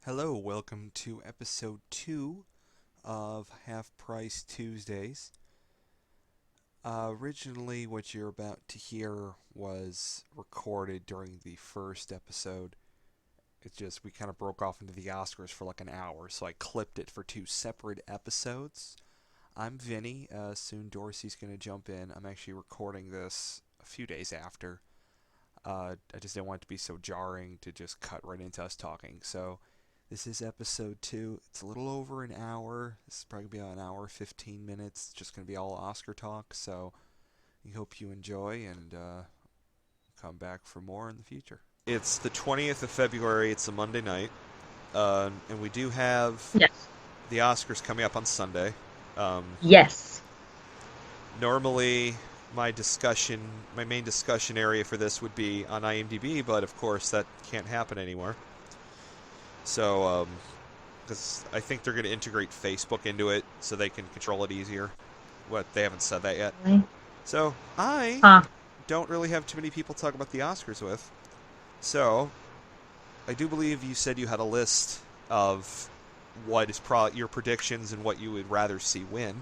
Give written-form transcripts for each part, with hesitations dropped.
Hello, welcome to episode 2 of Half Price Tuesdays. Originally, what you're about to hear was recorded during the first episode. It's just we kind of broke off into the Oscars for like an hour, so I clipped it for 2 separate episodes. I'm Vinny. Soon Dorsey's going to jump in. I'm actually recording this a few days after. I just didn't want it to be so jarring to just cut right into us talking, so this is episode 2. It's a little over an hour. This is probably going to be about an hour, 15 minutes. It's just going to be all Oscar talk. So we hope you enjoy and come back for more in the future. It's the 20th of February. It's a Monday night. And we do have Yes. the Oscars coming up on Sunday. Yes. Normally, my main discussion area for this would be on IMDb, but of course that can't happen anymore. So, because I think they're going to integrate Facebook into it so they can control it easier. They haven't said that yet. Really? So, I Huh. don't really have too many people to talk about the Oscars with. So, I do believe you said you had a list of what is your predictions and what you would rather see win.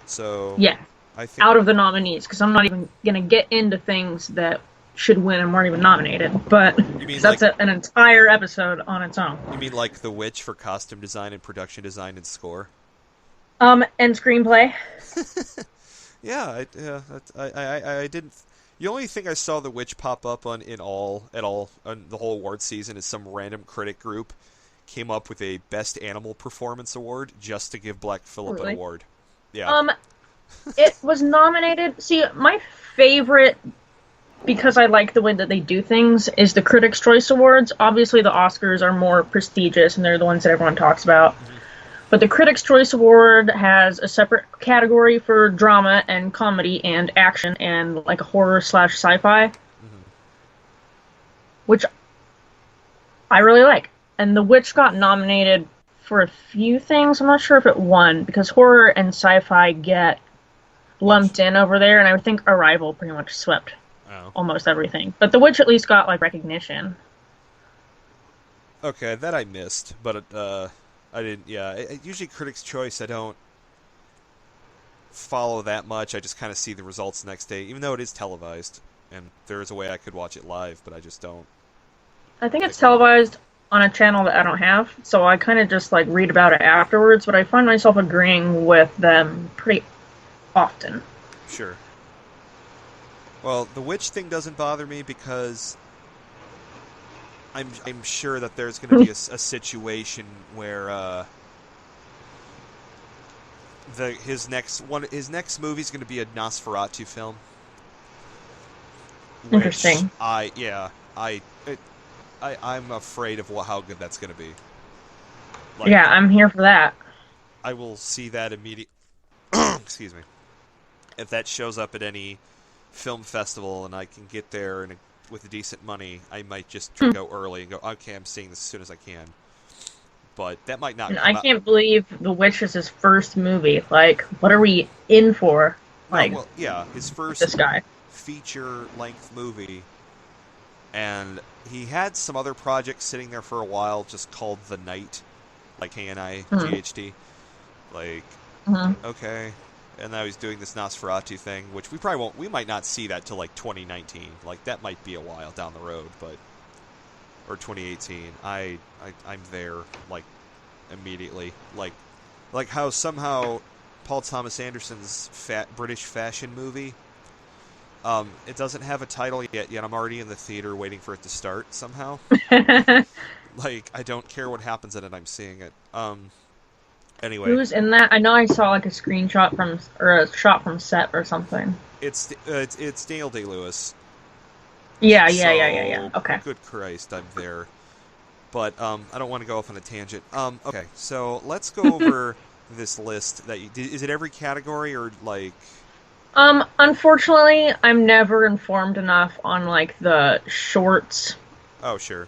So, Yeah. I think... Out of the nominees, because I'm not even going to get into things that should win and weren't even nominated. But that's an entire episode on its own. You mean like The Witch for costume design and production design and score? And screenplay. Yeah, I didn't. The only thing I saw The Witch pop up on at all on the whole award season is some random critic group came up with a Best Animal Performance award just to give Black Phillip an award. Yeah. It was nominated. See, my favorite, because I like the way that they do things, is the Critics' Choice Awards. Obviously, the Oscars are more prestigious, and they're the ones that everyone talks about. Mm-hmm. But the Critics' Choice Award has a separate category for drama and comedy and action and like a horror/sci-fi, which I really like. And The Witch got nominated for a few things. I'm not sure if it won, because horror and sci-fi get lumped in over there, and I would think Arrival pretty much swept almost everything. But The Witch at least got like recognition. Okay, that I missed, but I didn't. Yeah, usually Critics' Choice I don't follow that much. I just kind of see the results next day, even though it is televised, and there is a way I could watch it live, but I just don't. I think it's televised on a channel that I don't have, so I kind of just like read about it afterwards. But I find myself agreeing with them pretty often. Sure. Well, the witch thing doesn't bother me because I'm sure that there's going to be a situation where his next movie is going to be a Nosferatu film. Interesting. I'm afraid of how good that's going to be. Like, yeah, I'm here for that. I will see that immediately. Excuse me. If that shows up at any film festival and I can get there with decent money, I might just go early and go, okay, I'm seeing this as soon as I can. But that might not. I can't believe The Witch is his first movie. Like, what are we in for? Like, his first this guy. feature-length movie, and he had some other projects sitting there for a while, just called The Night, like KNIGHT. Like, okay. And now he's doing this Nosferatu thing, which we probably won't. We might not see that till like 2019. Like that might be a while down the road, or 2018. I'm there like immediately. Like how somehow Paul Thomas Anderson's British fashion movie. It doesn't have a title yet I'm already in the theater waiting for it to start somehow. Like I don't care what happens in it. I'm seeing it. Anyway, who's in that? I know I saw like a screenshot or a shot from set or something. It's Daniel Day-Lewis. Yeah. Okay. Good Christ, I'm there. But I don't want to go off on a tangent. Okay, so let's go over this list. Is it every category or like? Unfortunately, I'm never informed enough on like the shorts. Oh sure.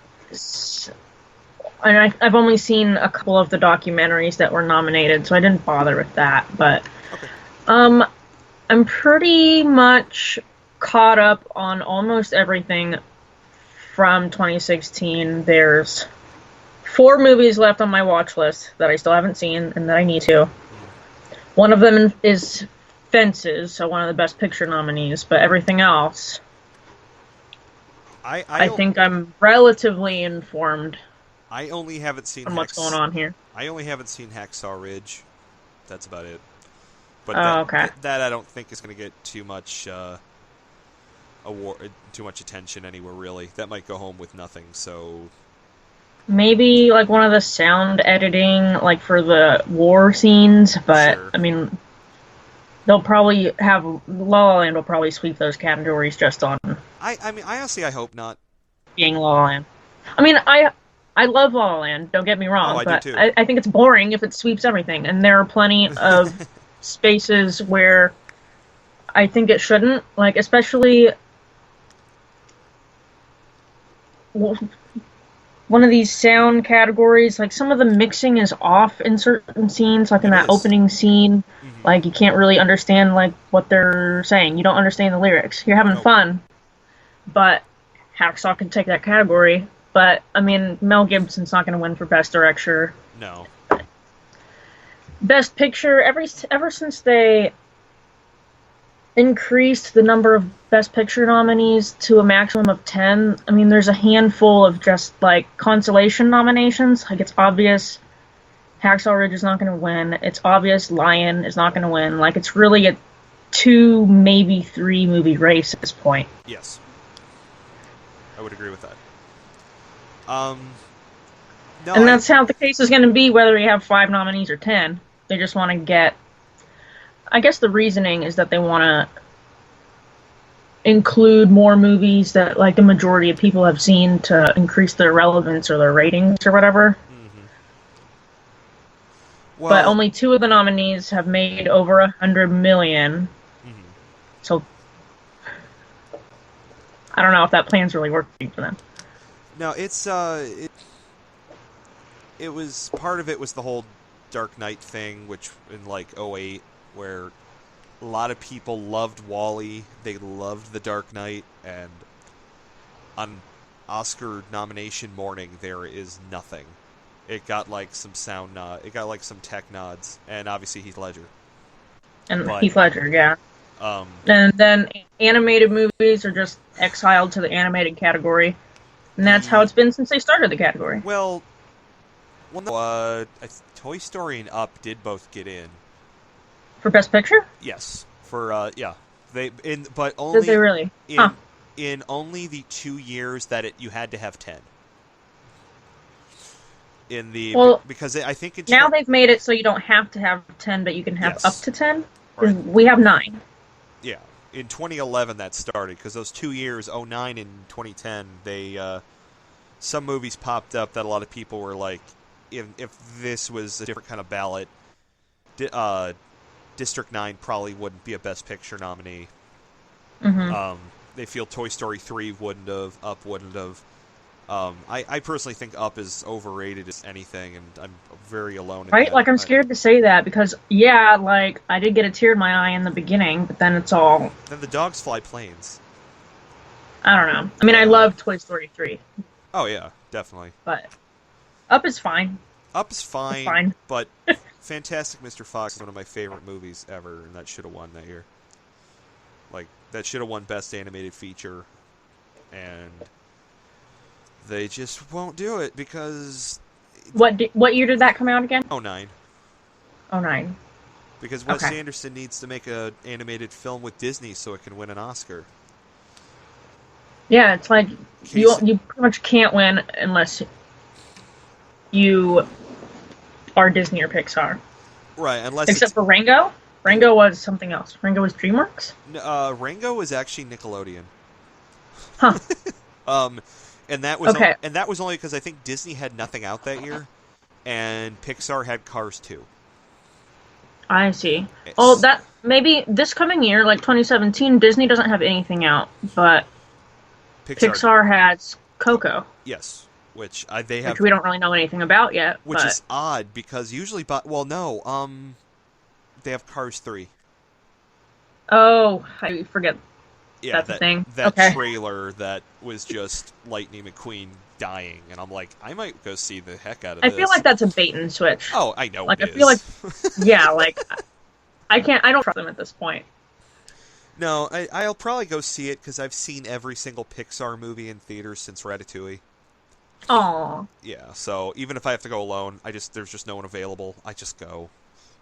And I've only seen a couple of the documentaries that were nominated, so I didn't bother with that. But okay. I'm pretty much caught up on almost everything from 2016. There's 4 movies left on my watch list that I still haven't seen and that I need to. One of them is Fences, so one of the Best Picture nominees, but everything else, I think I'm relatively informed. I only haven't seen what's going on here. I only haven't seen Hacksaw Ridge. That's about it. But okay. that I don't think is going to get too much attention anywhere, really. That might go home with nothing. So maybe like one of the sound editing, like for the war scenes. But sure. I mean, they'll probably have La La Land will probably sweep those categories just on. I mean, honestly, I hope not. Being La La Land. I mean, I love La La Land. Don't get me wrong, I do too. I think it's boring if it sweeps everything, and there are plenty of spaces where I think it shouldn't. Like especially one of these sound categories. Like some of the mixing is off in certain scenes, like in that opening scene. Mm-hmm. Like you can't really understand like what they're saying. You don't understand the lyrics. You're having fun, but Hacksaw can take that category. But, I mean, Mel Gibson's not going to win for Best Director. No. Best Picture, ever since they increased the number of Best Picture nominees to a maximum of 10, I mean, there's a handful of just, like, consolation nominations. Like, it's obvious Hacksaw Ridge is not going to win. It's obvious Lion is not going to win. Like, it's really a 2, maybe 3 movie race at this point. Yes. I would agree with that. No, and that's how the case is going to be, whether you have 5 nominees or 10. They just want to get... I guess the reasoning is that they want to include more movies that, like, the majority of people have seen to increase their relevance or their ratings or whatever. Mm-hmm. Well, but only 2 of the nominees have made over $100 million. Mm-hmm. So I don't know if that plan's really working for them. No, it's it was part of it was the whole Dark Knight thing, which in like 2008, where a lot of people loved Wall-E, they loved The Dark Knight, and on Oscar nomination morning there is nothing. It got like some it got like some tech nods, and obviously Heath Ledger. Heath Ledger, yeah. And then animated movies are just exiled to the animated category. And that's how it's been since they started the category. Well, Toy Story and Up did both get in. For Best Picture? Yes. For yeah. But only did they really? In only the 2 years that you had to have 10. Because I think now they've made it so you don't have to have 10, but you can have up to 10. Right. We have 9. Yeah. In 2011 that started, because those 2 years, 2009 and 2010, some movies popped up that a lot of people were like, if this was a different kind of ballot, District 9 probably wouldn't be a Best Picture nominee. Mm-hmm. They feel Toy Story 3 wouldn't have, Up wouldn't have. I personally think Up is overrated as anything, and I'm very alone in right? that. Like, I'm scared to say that, because, yeah, like, I did get a tear in my eye in the beginning, but then it's all... Then the dogs fly planes. I don't know. I mean, I love Toy Story 3. Oh, yeah, definitely. But Up is fine. Up is fine, it's fine. But Fantastic Mr. Fox is one of my favorite movies ever, and that should have won that year. Like, that should have won Best Animated Feature, and... they just won't do it because... What year did that come out again? 2009. 2009. Because Wes Anderson needs to make an animated film with Disney so it can win an Oscar. Yeah, it's like you pretty much can't win unless you are Disney or Pixar. Right, unless except for Rango. Rango was something else. Rango was DreamWorks? Rango was actually Nickelodeon. Huh. And that was only because I think Disney had nothing out that year, and Pixar had Cars 2. I see. That maybe this coming year, like 2017, Disney doesn't have anything out, but Pixar has Coco. Yes, which they have. Which we don't really know anything about yet. Which is odd because usually, they have Cars 3. Oh, I forget. Yeah, that's a thing. That trailer that was just Lightning McQueen dying, and I'm like, I might go see the heck out of I this. feel like that's a bait and switch. Oh, I know like it I feel like, is. yeah, like I don't trust them at this point. No, I'll probably go see it because I've seen every single Pixar movie in theaters since Ratatouille. Aww. Yeah, so even if I have to go alone, there's just no one available. I just go.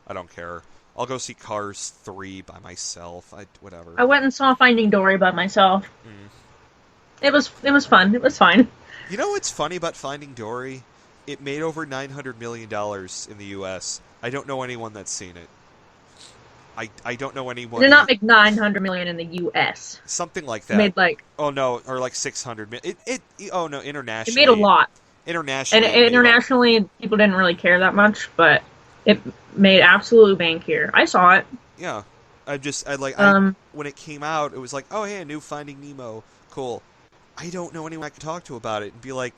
I don't care. I'll go see Cars 3 by myself. Whatever. I went and saw Finding Dory by myself. Mm. It was fun. It was fine. You know what's funny about Finding Dory? It made over $900 million in the U.S. I don't know anyone that's seen it. I don't know anyone. It did not make $900 million in the U.S. Something like that. It made like oh no, or like 600 million. Oh no, internationally. It made a lot. Internationally, and internationally, people didn't really care that much, but it made absolute bank here. I saw it. Yeah, when it came out, it was like, oh hey, a new Finding Nemo, cool. I don't know anyone I could talk to about it and be like,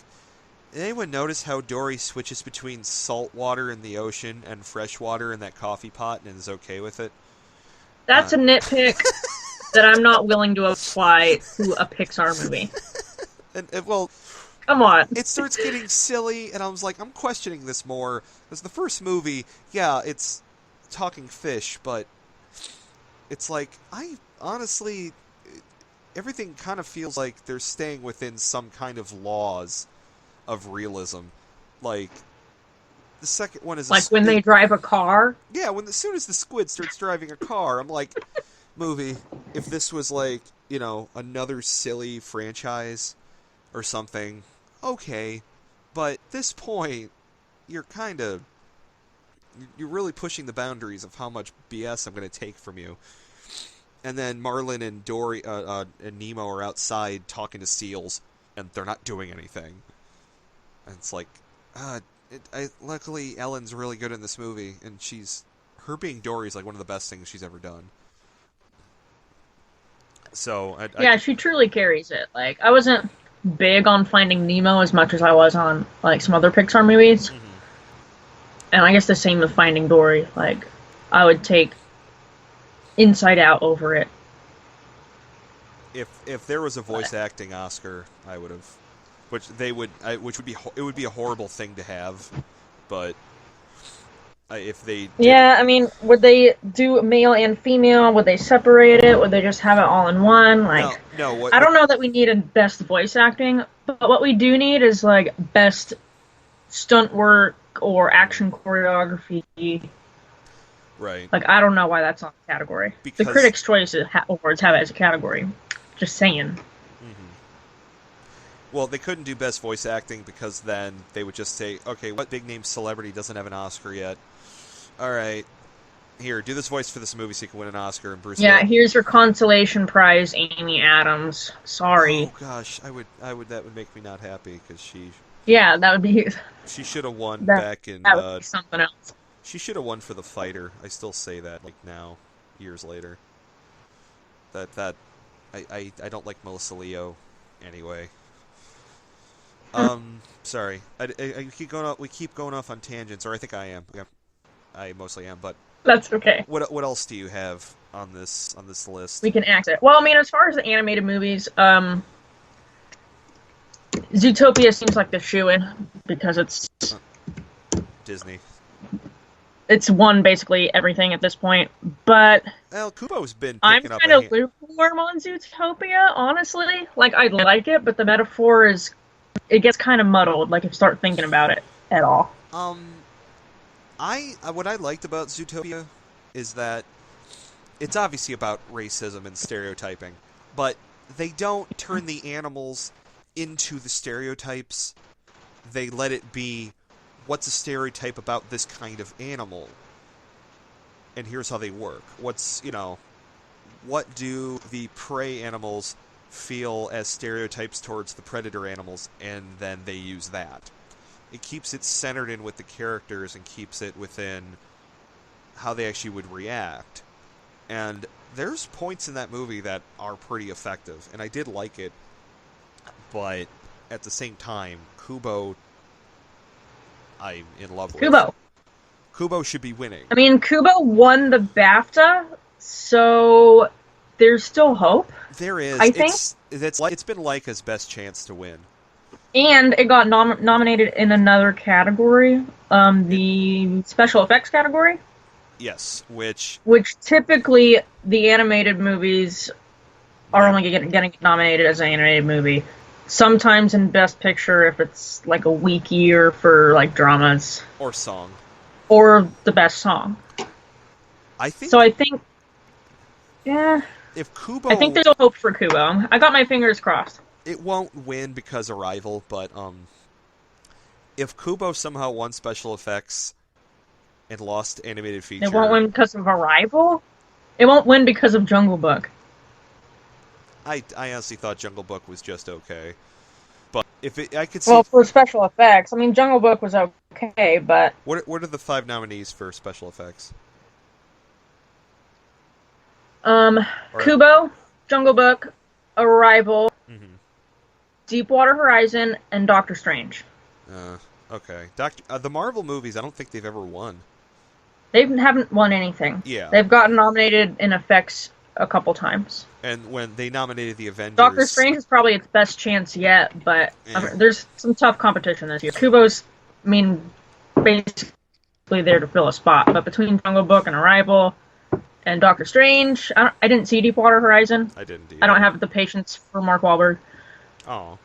did anyone notice how Dory switches between salt water in the ocean and fresh water in that coffee pot and is okay with it? That's a nitpick that I'm not willing to apply to a Pixar movie. Well, come on. It starts getting silly, and I was like, I'm questioning this more. Because the first movie, yeah, it's talking fish, but it's like, honestly, everything kind of feels like they're staying within some kind of laws of realism. Like, the second one is... Like when they drive a car? Yeah, as soon as the squid starts driving a car, I'm like, movie, if this was like, another silly franchise or something, okay. But at this point, you're really pushing the boundaries of how much BS I'm going to take from you. And then Marlin and Dory and Nemo are outside talking to seals, and they're not doing anything. And it's like, luckily Ellen's really good in this movie, and her being Dory is like one of the best things she's ever done. So yeah, she truly carries it. Like, I wasn't big on Finding Nemo as much as I was on like some other Pixar movies, and I guess the same with Finding Dory. Like, I would take Inside Out over it. If there was a voice acting Oscar, I would have. It would be a horrible thing to have, but if they did, I mean, would they do male and female? Would they separate it? Would they just have it all in one? Like, no. I don't know that we need a best voice acting, but what we do need is like best stunt work or action choreography. Right. Like, I don't know why that's not a category. The Critics' Choice Awards have it as a category. Just saying. Well, they couldn't do best voice acting because then they would just say, okay, what big-name celebrity doesn't have an Oscar yet? All right, here, do this voice for this movie so you can win an Oscar. And Bruce. Yeah, here's your consolation prize, Amy Adams. Sorry. Oh gosh, I would. That would make me not happy because she. Yeah, that would be. She should have won back in. That would be something else. She should have won for The Fighter. I still say that, like now, years later. I don't like Melissa Leo, anyway. Sorry. I keep going off. We keep going off on tangents, or I think I am. Yeah, I mostly am. But that's okay. What else do you have on this list? We can exit. Well, I mean, as far as the animated movies, Zootopia seems like the shoo-in because it's Disney. It's won basically everything at this point, but well, Kubo's been. I'm kind of lukewarm on Zootopia, honestly. Like, I like it, but the metaphor it gets kind of muddled. Like, if you start thinking about it at all. What I liked about Zootopia is that it's obviously about racism and stereotyping, but they don't turn the animals into the stereotypes. They let it be, what's a stereotype about this kind of animal? And here's how they work. What do the prey animals feel as stereotypes towards the predator animals, and then they use that. It keeps it centered in with the characters and keeps it within how they actually would react. And there's points in that movie that are pretty effective, and I did like it, but at the same time, Kubo, I'm in love with. Kubo should be winning. I mean, Kubo won the BAFTA, so there's still hope. There is. I think it's been Laika's best chance to win. And it got nominated in another category, the special effects category. Yes, which typically the animated movies are only getting nominated as an animated movie. Sometimes in Best Picture if it's like a weak year for like dramas. Or song. Or the best song. I think. So I think, yeah. If Kubo, I think there's a hope for Kubo. I got my fingers crossed. It won't win because Arrival, but if Kubo somehow won special effects and lost animated feature, it won't win because of Arrival. It won't win because of Jungle Book. I honestly thought Jungle Book was just okay, but I could see. Well, for special effects, I mean, Jungle Book was okay, but what are the 5 nominees for special effects? Kubo, Jungle Book, Arrival, mm-hmm. Deepwater Horizon, and Doctor Strange. Okay. The Marvel movies, I don't think they've ever won. They haven't won anything. Yeah. They've gotten nominated in effects a couple times. And when they nominated the Avengers... Doctor Strange is probably its best chance yet, but there's some tough competition this year. Kubo's, basically there to fill a spot, but between Jungle Book and Arrival and Doctor Strange, I didn't see Deepwater Horizon. I didn't either. I don't have the patience for Mark Wahlberg. Oh.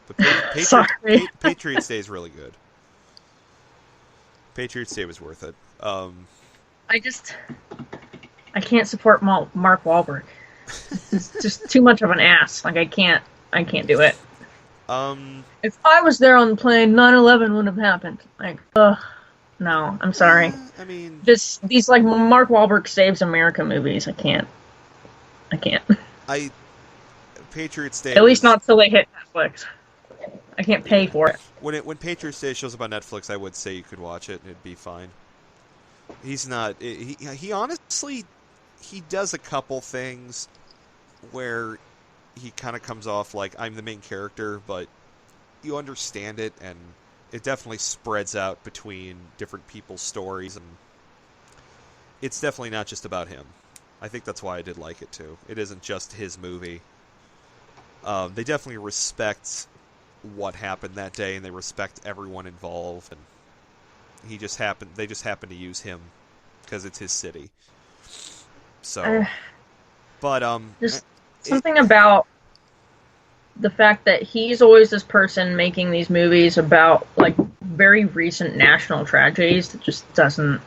But Patriots Day is really good. Patriots Day was worth it. I can't support Mark Wahlberg. It's just too much of an ass. Like I can't do it. If I was there on the plane, 9/11 wouldn't have happened. Like, no, I'm sorry. I mean, these like Mark Wahlberg Saves America movies. I can't. Patriots Day. At least not till they hit Netflix. I can't pay for it. When Patriots Day shows up on Netflix, I would say you could watch it and it'd be fine. He's not. He honestly, he does a couple things where he kind of comes off like I'm the main character, but you understand it, and it definitely spreads out between different people's stories, and it's definitely not just about him. I think that's why I did like it too. It isn't just his movie. They definitely respect what happened that day, and they respect everyone involved, and they just happen to use him because it's his city. So, but just something about the fact that he's always this person making these movies about like very recent national tragedies that just doesn't.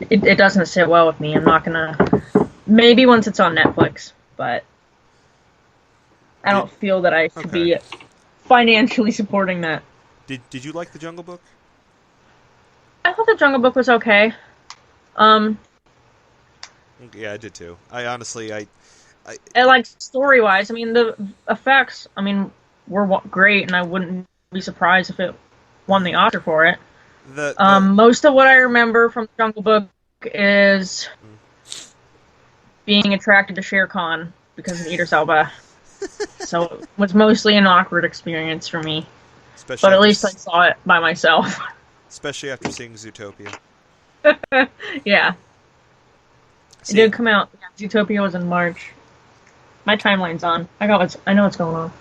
It doesn't sit well with me. I'm not gonna. Maybe once it's on Netflix, but I don't feel that I should be financially supporting that. Did you like The Jungle Book? I thought The Jungle Book was okay. Yeah, I did too. I honestly, like story-wise, the effects, were great, and I wouldn't be surprised if it won the Oscar for it. Most of what I remember from Jungle Book is being attracted to Shere Khan because of Idris Elba. So it was mostly an awkward experience for me. But at least I saw it by myself. Especially after seeing Zootopia. Yeah. It did come out. Yeah, Zootopia was in March. My timeline's on. I know what's going on.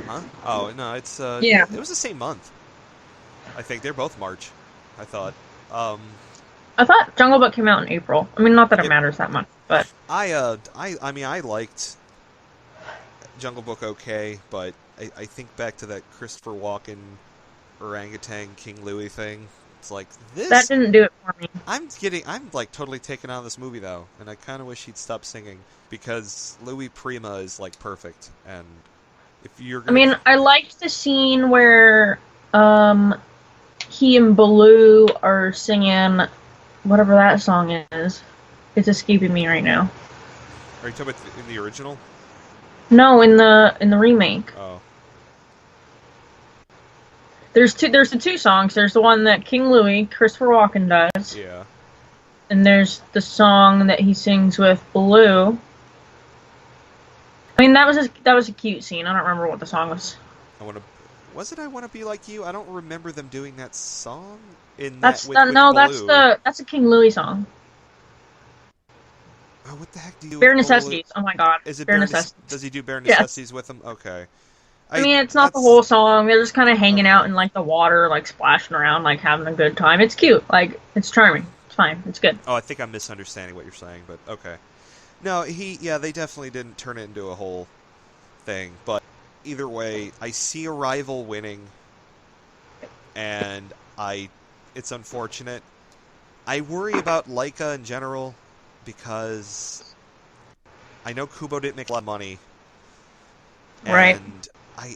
Huh? Oh, no, it's... yeah. It was the same month. I think they're both March, I thought. I thought Jungle Book came out in April. Not that it matters that much, but... I liked Jungle Book okay, but I think back to that Christopher Walken orangutan King Louis thing. It's like, this... That didn't do it for me. I'm like totally taken out of this movie though, and I kind of wish he'd stop singing, because Louis Prima is like perfect, and if you're gonna... I liked the scene where he and Baloo are singing whatever that song is. It's escaping me right now. Are you talking about in the original? No, in the remake. Oh. There's the two songs. There's the one that King Louis, Christopher Walken does. Yeah. And there's the song that he sings with Baloo. That was a cute scene. I don't remember what the song was. Was it I Wanna Be Like You? I don't remember them doing that song That's a King Louis song. Oh, what the heck do you do Bare with Necessities. Baloo? Oh my god. Is it Bare Necessities? Does he do Bare Necessities with them? Okay. I mean, it's not the whole song. They're just kind of hanging out in, like, the water, like, splashing around, like, having a good time. It's cute. Like, it's charming. It's fine. It's good. Oh, I think I'm misunderstanding what you're saying, but okay. No, they definitely didn't turn it into a whole thing, but either way, I see Arrival winning, and it's unfortunate. I worry about Laika in general, because I know Kubo didn't make a lot of money, Right. and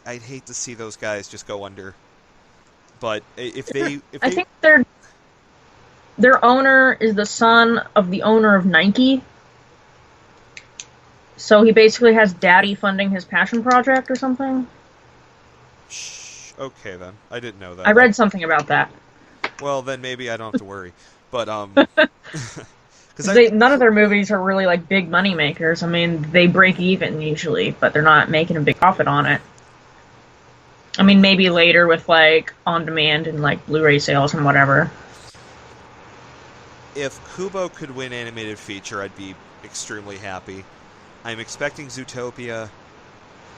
I'd hate to see those guys just go under. But if I think their owner is the son of the owner of Nike. So he basically has daddy funding his passion project or something. Okay, then. I didn't know that. I read something about that. Well, then maybe I don't have to worry. But, none of their movies are really, like, big money makers. I mean, they break even usually, but they're not making a big profit on it. I mean, maybe later with, like, on-demand and, like, Blu-ray sales and whatever. If Kubo could win animated feature, I'd be extremely happy. I'm expecting Zootopia,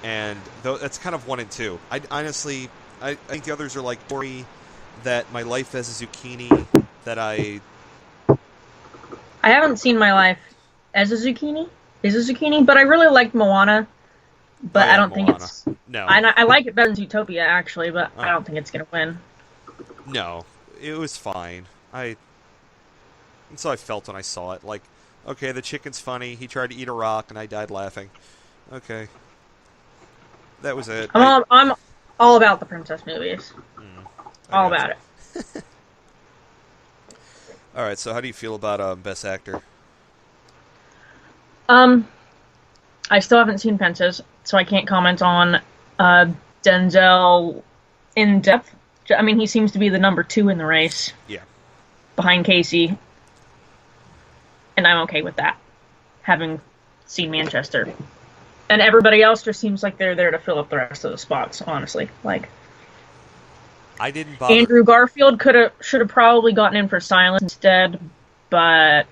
and that's kind of 1 and 2. I think the others are like Dory, that My Life as a Zucchini, that I haven't seen My Life as a Zucchini, but I really liked Moana, but I don't think it's... No. I like it better than Zootopia, actually, but I don't think it's going to win. No, it was fine. That's how I felt when I saw it. Like, okay, the chicken's funny. He tried to eat a rock, and I died laughing. Okay. That was it. I'm all about the princess movies. All about it. Alright, so how do you feel about Best Actor? I still haven't seen Fences, so I can't comment on Denzel in depth. I mean, he seems to be the number 2 in the race. Yeah. Behind Casey. And I'm okay with that, having seen Manchester. And everybody else just seems like they're there to fill up the rest of the spots, honestly. Like, I didn't bother. Andrew Garfield should have probably gotten in for Silence instead, but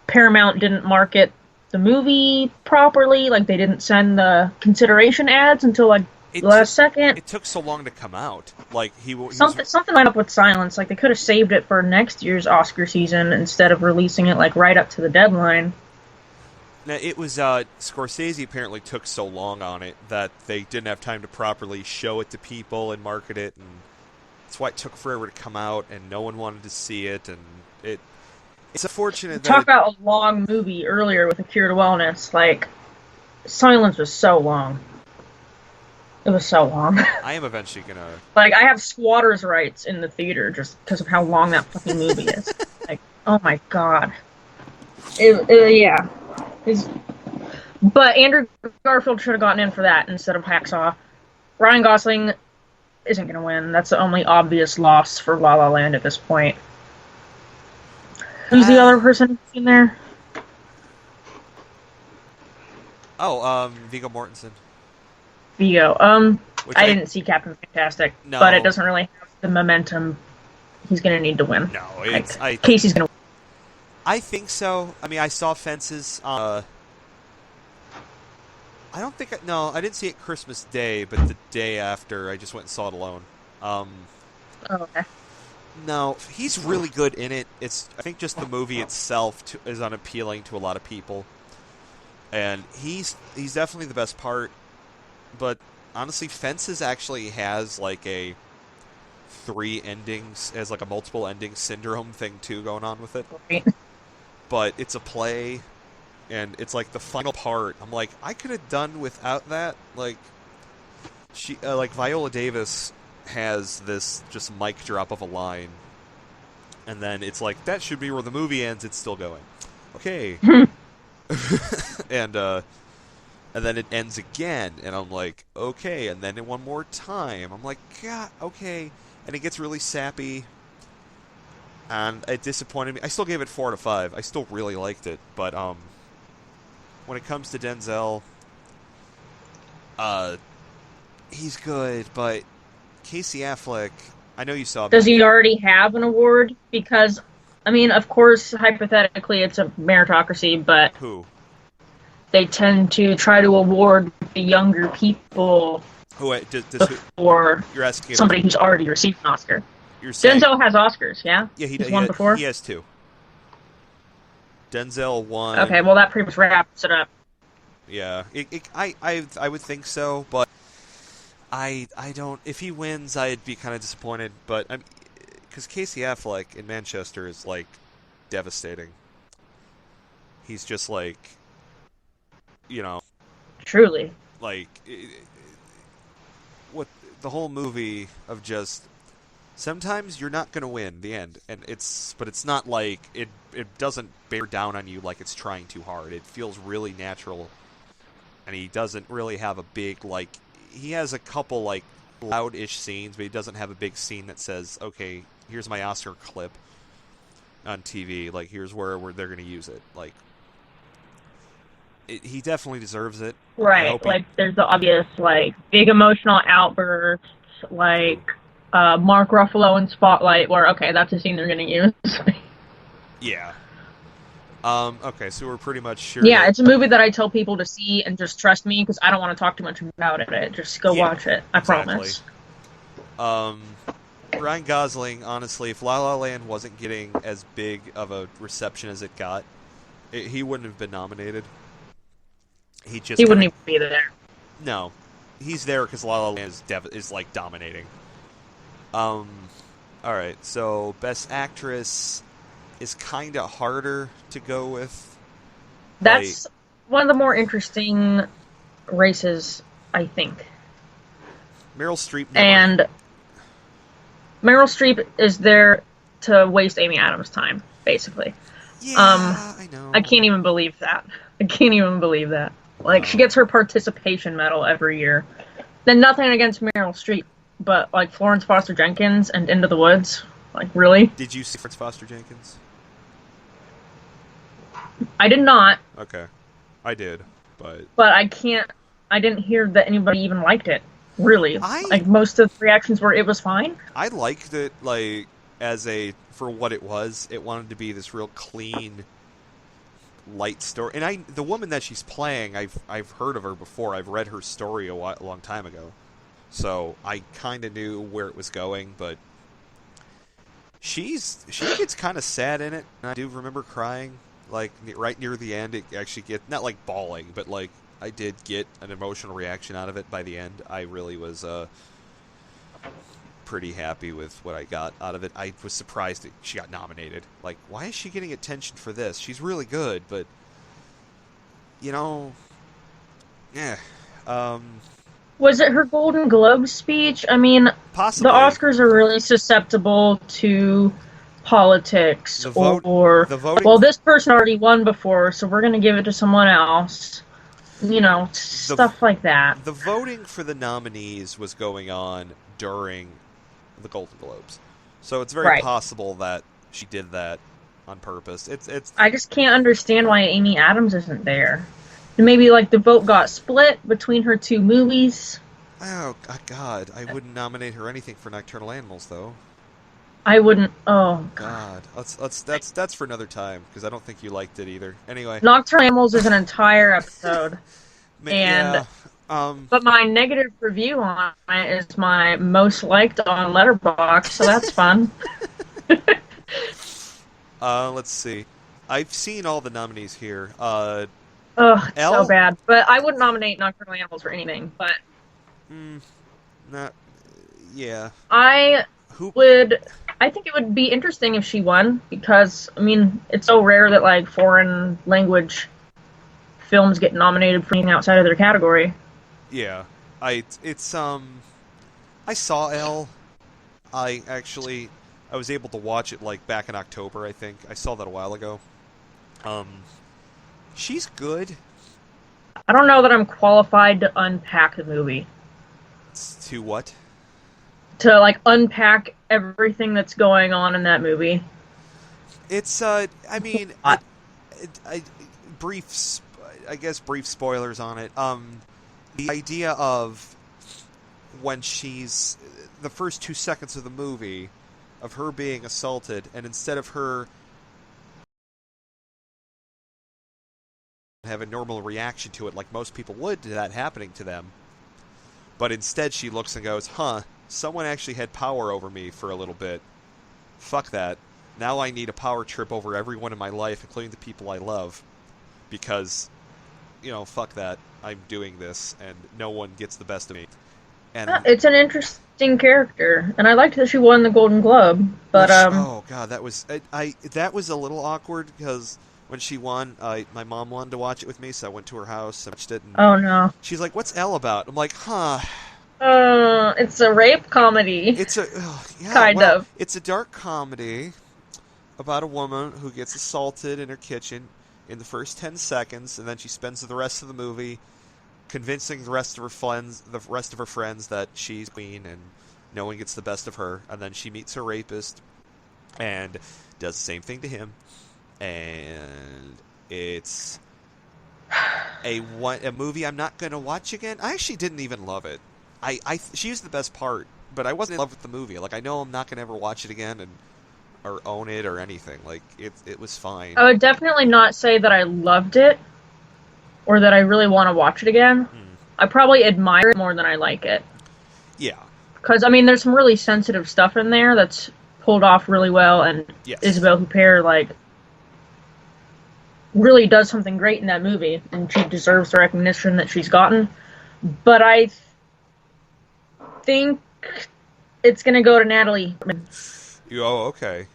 Paramount didn't market the movie properly. Like, they didn't send the consideration ads until, like, the last second. It took so long to come out. Like, something went up with Silence. Like, they could have saved it for next year's Oscar season instead of releasing it, like, right up to the deadline. Now, it was, Scorsese apparently took so long on it that they didn't have time to properly show it to people and market it, and that's why it took forever to come out, and no one wanted to see it, and it's unfortunate that... Talk about a long movie earlier with A Cure to Wellness. Like, Silence was so long. It was so long. I am eventually gonna... Like, I have squatters' rights in the theater just because of how long that fucking movie is. Like, oh my god. Yeah. But Andrew Garfield should have gotten in for that instead of Hacksaw. Ryan Gosling isn't going to win. That's the only obvious loss for La La Land at this point. Who's the other person in there? Oh, Viggo Mortensen. Viggo. I didn't see Captain Fantastic, but it doesn't really have the momentum he's going to need to win. No, Casey's going to win. I think so. I mean, I saw Fences. I didn't see it Christmas Day, but the day after, I just went and saw it alone. Okay. No, he's really good in it. I think just the movie itself is unappealing to a lot of people, and he's definitely the best part. But honestly, Fences actually has like a 3 endings, as like a multiple ending syndrome thing too going on with it. Right. But it's a play, and it's like the final part. I'm like, I could have done without that. Like, like Viola Davis has this just mic drop of a line, and then it's like, that should be where the movie ends. It's still going. Okay. and then it ends again, and I'm like, okay, and then one more time. I'm like, God, okay. And it gets really sappy. And it disappointed me. I still gave it 4 out of 5. I still really liked it, but when it comes to Denzel, he's good. But Casey Affleck, I know you saw. Does he already have an award? Because, I mean, of course, hypothetically, it's a meritocracy, but who? They tend to try to award the younger people Who before you're asking somebody who's already received an Oscar. You're saying Denzel has Oscars, yeah? yeah, He's won before? he has two. Denzel won. Okay, well that pretty much wraps it up. Yeah, I would think so, but I don't. If he wins, I'd be kind of disappointed. But I'm because Casey Affleck in Manchester is like devastating. He's just like, you know, Truly. like what the whole movie of just sometimes you're not going to win the end, and but it's not like it doesn't bear down on you like it's trying too hard. It feels really natural, and he doesn't really have a big like. He has a couple like loud-ish scenes, but he doesn't have a big scene that says, "Okay, here's my Oscar clip on TV. Like here's where they're going to use it." Like he definitely deserves it. Right. Like there's the obvious like big emotional outbursts, like Mark Ruffalo in Spotlight, where okay, that's a scene they're going to use. Yeah. Okay, so we're pretty much sure. Yeah, it's a movie that I tell people to see and just trust me because I don't want to talk too much about it. Just go watch it. I promise. Ryan Gosling, honestly, if La La Land wasn't getting as big of a reception as it got, he wouldn't have been nominated. He wouldn't even be there. No, he's there because La La Land is like dominating. All right, so Best Actress is kind of harder to go with. That's one of the more interesting races, I think. Meryl Streep Meryl Streep is there to waste Amy Adams' time, basically. Yeah, I know. I can't even believe that. Like, she gets her participation medal every year. Then nothing against Meryl Streep, but, like, Florence Foster Jenkins and Into the Woods. Like, really? Did you see Florence Foster Jenkins? I did not. Okay. I did, but... But I didn't hear that anybody even liked it. Really. Like, most of the reactions were, it was fine. I liked it, like, for what it was. It wanted to be this real clean, light story. And the woman that she's playing, I've heard of her before. I've read her story a long time ago. So I kind of knew where it was going, but she gets kind of sad in it. And I do remember crying, like, right near the end. It actually not like bawling, but like I did get an emotional reaction out of it by the end. I really was pretty happy with what I got out of it. I was surprised that she got nominated. Like, why is she getting attention for this? She's really good, but yeah. Was it her Golden Globe speech? I mean, possibly. The Oscars are really susceptible to politics or the voting. Well, this person already won before, so we're going to give it to someone else. Stuff like that. The voting for the nominees was going on during the Golden Globes, so it's very possible that she did that on purpose. It's. I just can't understand why Amy Adams isn't there. Maybe, like, the vote got split between her two movies. Oh, God. I wouldn't nominate her anything for Nocturnal Animals, though. I wouldn't. Oh, God. That's for another time, because I don't think you liked it either. Anyway. Nocturnal Animals is an entire episode. Yeah. But my negative review on it is my most liked on Letterboxd, so that's fun. Let's see. I've seen all the nominees here. Ugh, it's so bad. But I wouldn't nominate Nocturnal Animals for anything, but... yeah. I think it would be interesting if she won, because, I mean, it's so rare that, like, foreign language films get nominated for anything outside of their category. Yeah. I saw Elle. I was able to watch it, like, back in October, I think. I saw that a while ago. She's good. I don't know that I'm qualified to unpack the movie. To what? To, like, unpack everything that's going on in that movie. It's, brief spoilers on it. The idea of when she's... the first 2 seconds of the movie of her being assaulted, and instead of her have a normal reaction to it like most people would to that happening to them, But instead she looks and goes, huh, someone actually had power over me for a little bit. Fuck that. Now I need a power trip over everyone in my life, including the people I love. Because, fuck that. I'm doing this, and no one gets the best of me. And It's an interesting character, and I liked that she won the Golden Globe. But oh god, that was that was a little awkward because when she won, my mom wanted to watch it with me, so I went to her house and watched it. And oh no, she's like, "What's Elle about?" I'm like, "Huh." It's a rape comedy. It's a yeah, kind well, of. it's a dark comedy about a woman who gets assaulted in her kitchen in the first 10 seconds, and then she spends the rest of the movie convincing the rest of her friends that she's queen and no one gets the best of her, and then she meets her rapist and does the same thing to him, and it's a movie I'm not going to watch again. I actually didn't even love it. She was the best part, but I wasn't in love with the movie. Like, I know I'm not going to ever watch it again or own it or anything. Like, it was fine. I would definitely not say that I loved it or that I really want to watch it again. I probably admire it more than I like it. Yeah. Because, I mean, there's some really sensitive stuff in there that's pulled off really well, and yes. Isabelle Huppert, really does something great in that movie, and she deserves the recognition that she's gotten. But I think it's going to go to Natalie. Oh, okay.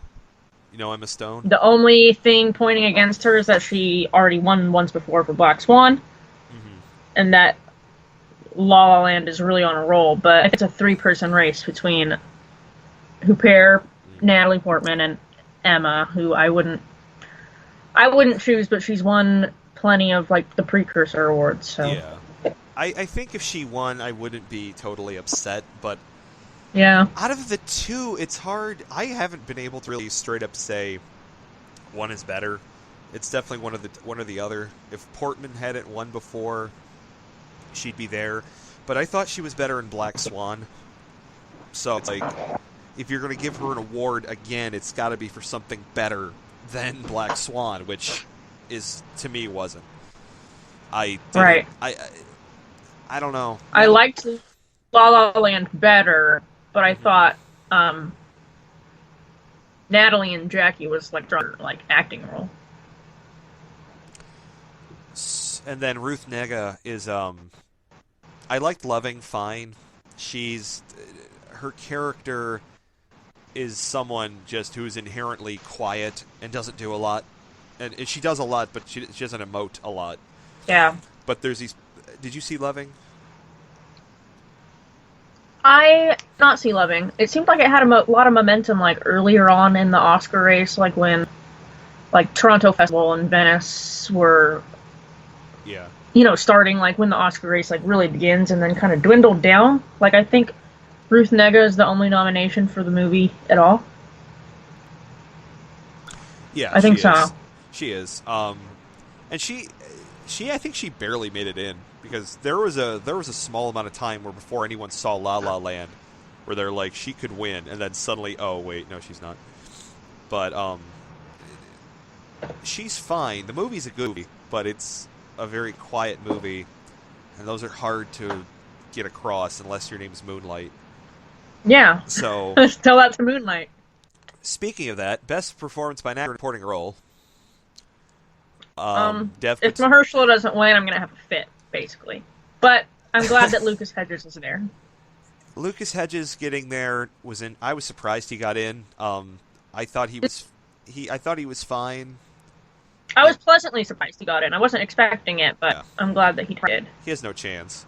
Emma Stone? The only thing pointing against her is that she already won once before for Black Swan, and that La La Land is really on a roll, but it's a three-person race between Huppert, Natalie Portman, and Emma, who I wouldn't choose, but she's won plenty of the precursor awards. So yeah, I think if she won, I wouldn't be totally upset. But yeah, out of the two, it's hard. I haven't been able to really straight up say one is better. It's definitely one or the other. If Portman hadn't won before, she'd be there. But I thought she was better in Black Swan. So it's like, if you're going to give her an award again, it's got to be for something better than Black Swan, which to me wasn't. I don't know. I liked La La Land better, but I thought Natalie and Jackie was acting role. And then Ruth Negga is I liked Loving fine. Her character is someone just who's inherently quiet and doesn't do a lot. And she does a lot, but she doesn't emote a lot. Yeah. But there's these... Did you see Loving? I did not see Loving. It seemed like it had a lot of momentum earlier on in the Oscar race, when Toronto Festival and Venice were... Yeah. Starting when the Oscar race really begins, and then kind of dwindled down. I think Ruth Negga is the only nomination for the movie at all. Yeah, I think so. She is. And she I think she barely made it in because there was a small amount of time where before anyone saw La La Land where they're like she could win, and then suddenly, oh wait, no, she's not. But she's fine. The movie's a good movie, but it's a very quiet movie, and those are hard to get across unless your name's Moonlight. Yeah. So tell that to Moonlight. Speaking of that, best performance by an actor in a supporting role. If Mahershala doesn't win, I'm gonna have a fit, basically. But I'm glad that Lucas Hedges is there. Lucas Hedges getting there was in. I was surprised he got in. I thought he was. I thought he was fine. I was pleasantly surprised he got in. I wasn't expecting it, but yeah. I'm glad that he did. He has no chance.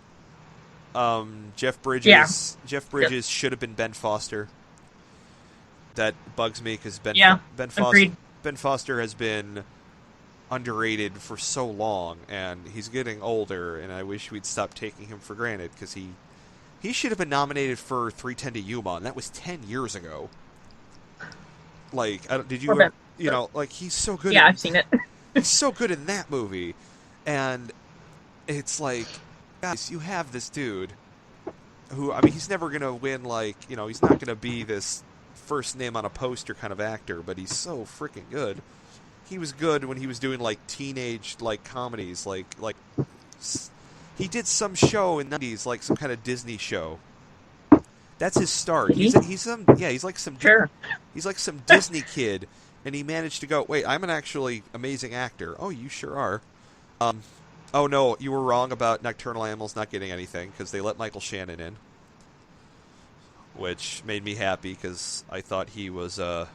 Jeff Bridges. Yeah. Jeff Bridges should have been Ben Foster. That bugs me because Ben Foster has been underrated for so long, and he's getting older, and I wish we'd stop taking him for granted because he should have been nominated for 3:10 to Yuma, and that was 10 years ago. Did you ever, he's so good. Yeah, I've seen it. He's so good in that movie, and it's like, guys, you have this dude who, he's never gonna win. He's not gonna be this first name on a poster kind of actor, but he's so freaking good. He was good when he was doing teenage comedies, He did some show in the 90s, like some kind of Disney show. That's his start. Did he? He's like some Sure. he's like some Disney kid, and he managed to go. Wait, I'm an actually amazing actor. Oh, you sure are. Oh no, you were wrong about Nocturnal Animals not getting anything because they let Michael Shannon in, which made me happy because I thought he was. I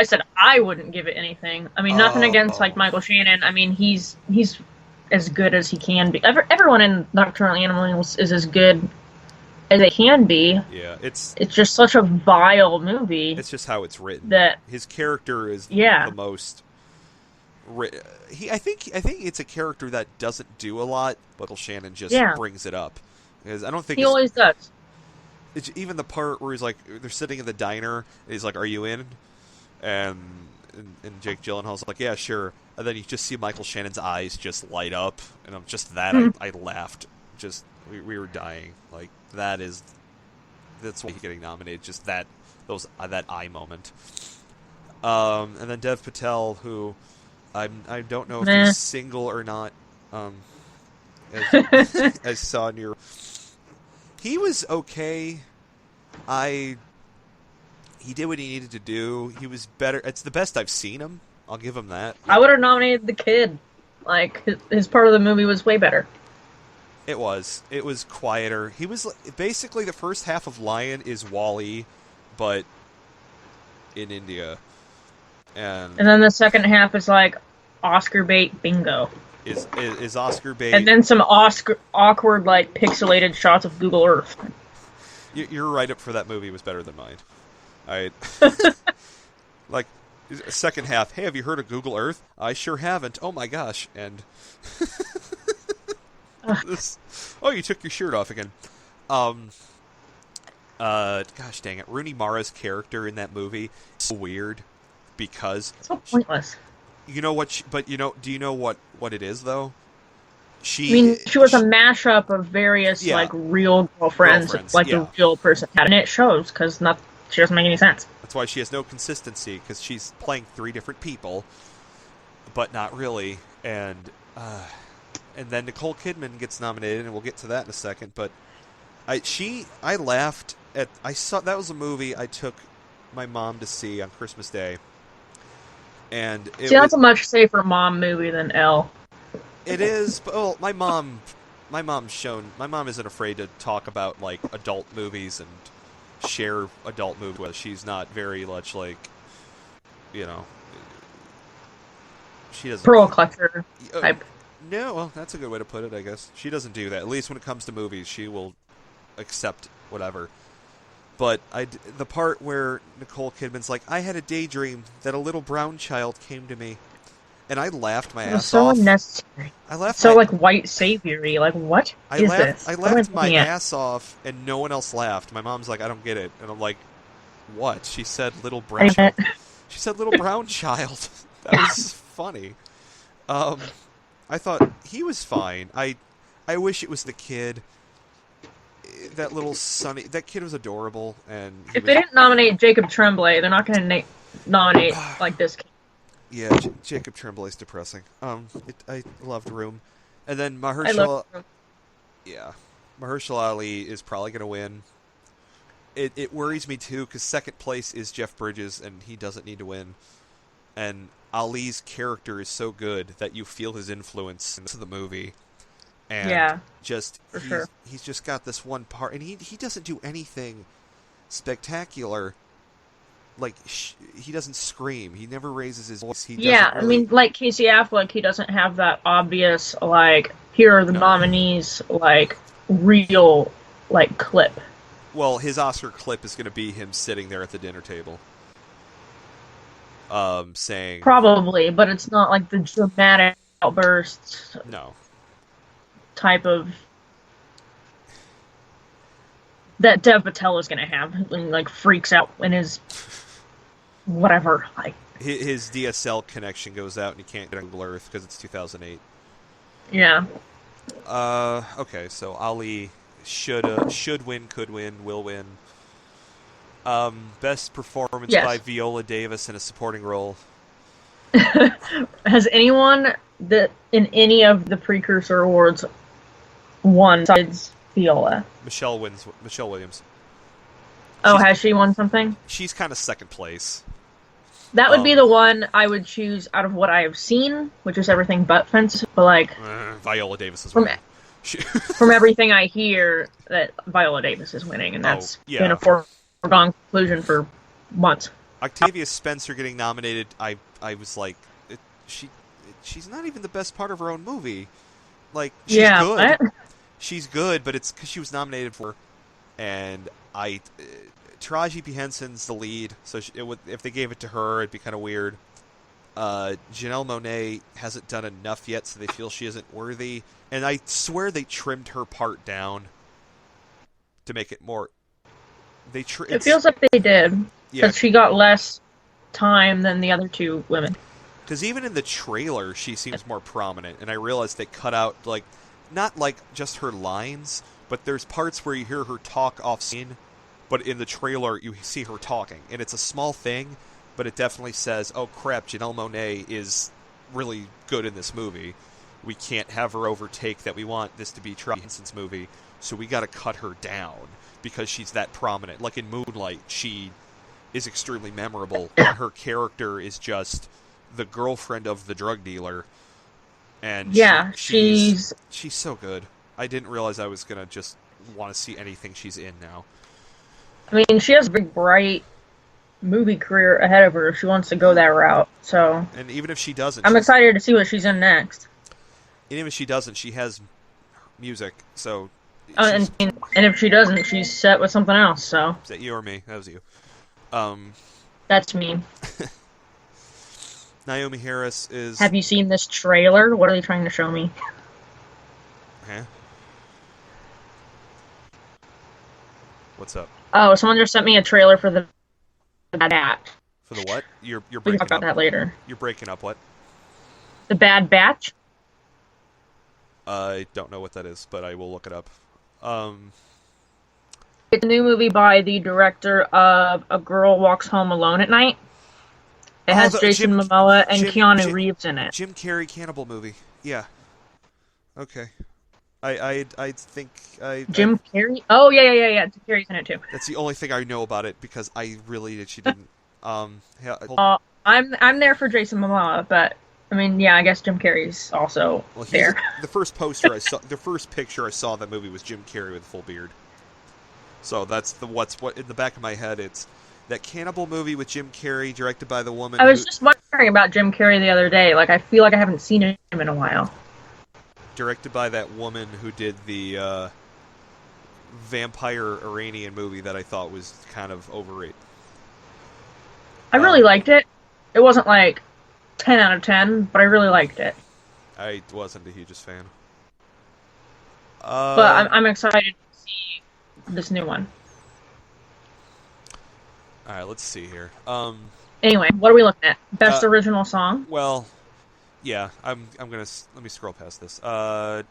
said I wouldn't give it anything. I mean, nothing against like Michael Shannon. I mean, he's as good as he can be. Everyone in Nocturnal Animals is as good as they can be. Yeah, it's just such a vile movie. It's just how it's written. That his character is the most. I think it's a character that doesn't do a lot. Michael Shannon just brings it up because I don't think he always does. It's even the part where he's like, they're sitting in the diner, and he's like, "Are you in?" And Jake Gyllenhaal's like, "Yeah, sure." And then you just see Michael Shannon's eyes just light up, and I'm just that I laughed. Just we were dying. Like that's why he's getting nominated. Just that eye moment. And then Dev Patel, who I don't know if he's single or not. As saw in your, he was okay. He did what he needed to do. He was better. It's the best I've seen him. I'll give him that. I would have nominated the kid. Like his part of the movie was way better. It was quieter. He was basically the first half of Lion is Wall-E, but in India. And then the second half is like Oscar bait bingo. Is Oscar bait. And then some awkward like pixelated shots of Google Earth. Your write-up for that movie was better than mine. Like second half. Hey, have you heard of Google Earth? I sure haven't. Oh my gosh! And you took your shirt off again. Gosh dang it! Rooney Mara's character in that movie is so weird because it's so pointless. You know what? Do you know what it is though? She was a mashup of various like real girlfriends like the real person had, and it shows because she doesn't make any sense. That's why she has no consistency because she's playing 3 different people, but not really. And then Nicole Kidman gets nominated, and we'll get to that in a second. But I laughed at. I saw that was a movie I took my mom to see on Christmas Day, and that's a much safer mom movie than Elle. It is, but well, my mom isn't afraid to talk about like adult movies and share adult movies with. She's not very much like, she doesn't pearl clutcher type. No, well, that's a good way to put it, I guess. She doesn't do that. At least when it comes to movies, she will accept whatever. But the part where Nicole Kidman's like, I had a daydream that a little brown child came to me. And I laughed my ass off. So unnecessary. Like white saviory. Like what is this? I laughed my ass off, and no one else laughed. My mom's like, I don't get it, and I'm like, what? She said little brown. She said little brown child. That was funny. I thought he was fine. I wish it was the kid. That little Sonny. That kid was adorable, and if they didn't nominate Jacob Tremblay, they're not going to nominate like this kid. Yeah, Jacob Tremblay's depressing. I loved Room, and then Mahershala. Yeah, Mahershala Ali is probably going to win. It worries me too because second place is Jeff Bridges, and he doesn't need to win. And Ali's character is so good that you feel his influence into the movie. And he's just got this one part, and he doesn't do anything spectacular. Like, he doesn't scream. He never raises his voice. I mean, like Casey Affleck, he doesn't have that obvious, like, here are the nominees, like, real, like, clip. Well, his Oscar clip is going to be him sitting there at the dinner table. Saying... Probably, but it's not, like, the dramatic outbursts. No. Type of... that Dev Patel is going to have, and, like, freaks out in his... whatever, like his DSL connection goes out and he can't get on Google Earth because it's 2008. Yeah. Okay, so Ali should win, could win, will win. Best performance by Viola Davis in a supporting role. Has anyone that in any of the precursor awards won besides Viola? Michelle Williams. Oh, has she won something? She's kind of second place. That would be the one I would choose out of what I have seen, which is everything but Fences. But like, Viola Davis is winning. From everything I hear, that Viola Davis is winning, and that's been a foregone conclusion for months. Octavia Spencer getting nominated, I was like, she's not even the best part of her own movie. Like, she's good. What? She's good, but it's because she was nominated for. And Taraji P. Henson's the lead, so if they gave it to her, it'd be kind of weird. Janelle Monáe hasn't done enough yet, so they feel she isn't worthy. And I swear they trimmed her part down to make it more. It feels like they did, because she got less time than the other two women. Because even in the trailer, she seems more prominent, and I realized they cut out, like, not like just her lines, but there's parts where you hear her talk off scene, but in the trailer you see her talking, and it's a small thing, but it definitely says, oh crap, Janelle Monáe is really good in this movie. We can't have her overtake that. We want this to be Taraji Henson's movie, so we gotta cut her down, because she's that prominent. Like in Moonlight, she is extremely memorable, and her character is just the girlfriend of the drug dealer, and she's so good. I didn't realize I was gonna just want to see anything she's in now. I mean, she has a big, bright movie career ahead of her if she wants to go that route. So, and even if she doesn't, I'm excited to see what she's in next. And even if she doesn't, she has music. So, and if she doesn't, she's set with something else. So, is that you or me? That was you. That's me. Naomi Harris is. Have you seen this trailer? What are they trying to show me? Huh? What's up? Oh, someone just sent me a trailer for the Bad Batch. For the what? You're breaking we can talk about that later. You're breaking up what? The Bad Batch? I don't know what that is, but I will look it up. It's a new movie by the director of A Girl Walks Home Alone at Night. It has Jason Momoa and Keanu Reeves in it. Jim Carrey cannibal movie. Yeah. Okay. I think Jim Carrey? Oh yeah. Jim Carrey's in it too. That's the only thing I know about it because I really she didn't. I'm there for Jason Momoa, but I mean, yeah, I guess Jim Carrey's also there. The first poster I saw, the first picture I saw of that movie was Jim Carrey with a full beard. So that's what in the back of my head. It's that cannibal movie with Jim Carrey, directed by the woman. I was just wondering about Jim Carrey the other day. Like, I feel like I haven't seen him in a while. Directed by that woman who did the vampire Iranian movie that I thought was kind of overrated. I really liked it. It wasn't like 10 out of 10, but I really liked it. I wasn't the hugest fan. But I'm excited to see this new one. Alright, let's see here. Anyway, what are we looking at? Best original song? Well, yeah, I'm gonna let me scroll past this. Okay.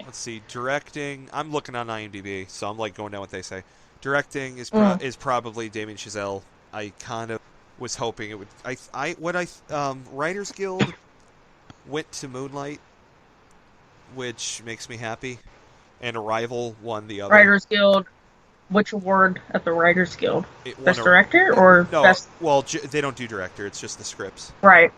Let's see, directing. I'm looking on IMDb, so I'm like going down what they say. Directing is probably Damien Chazelle. I kind of was hoping it would. Writers Guild went to Moonlight, which makes me happy, and Arrival won the other. Writers Guild. Which award at the Writers Guild? Best director or no, best? Well, they don't do director. It's just the scripts. Right.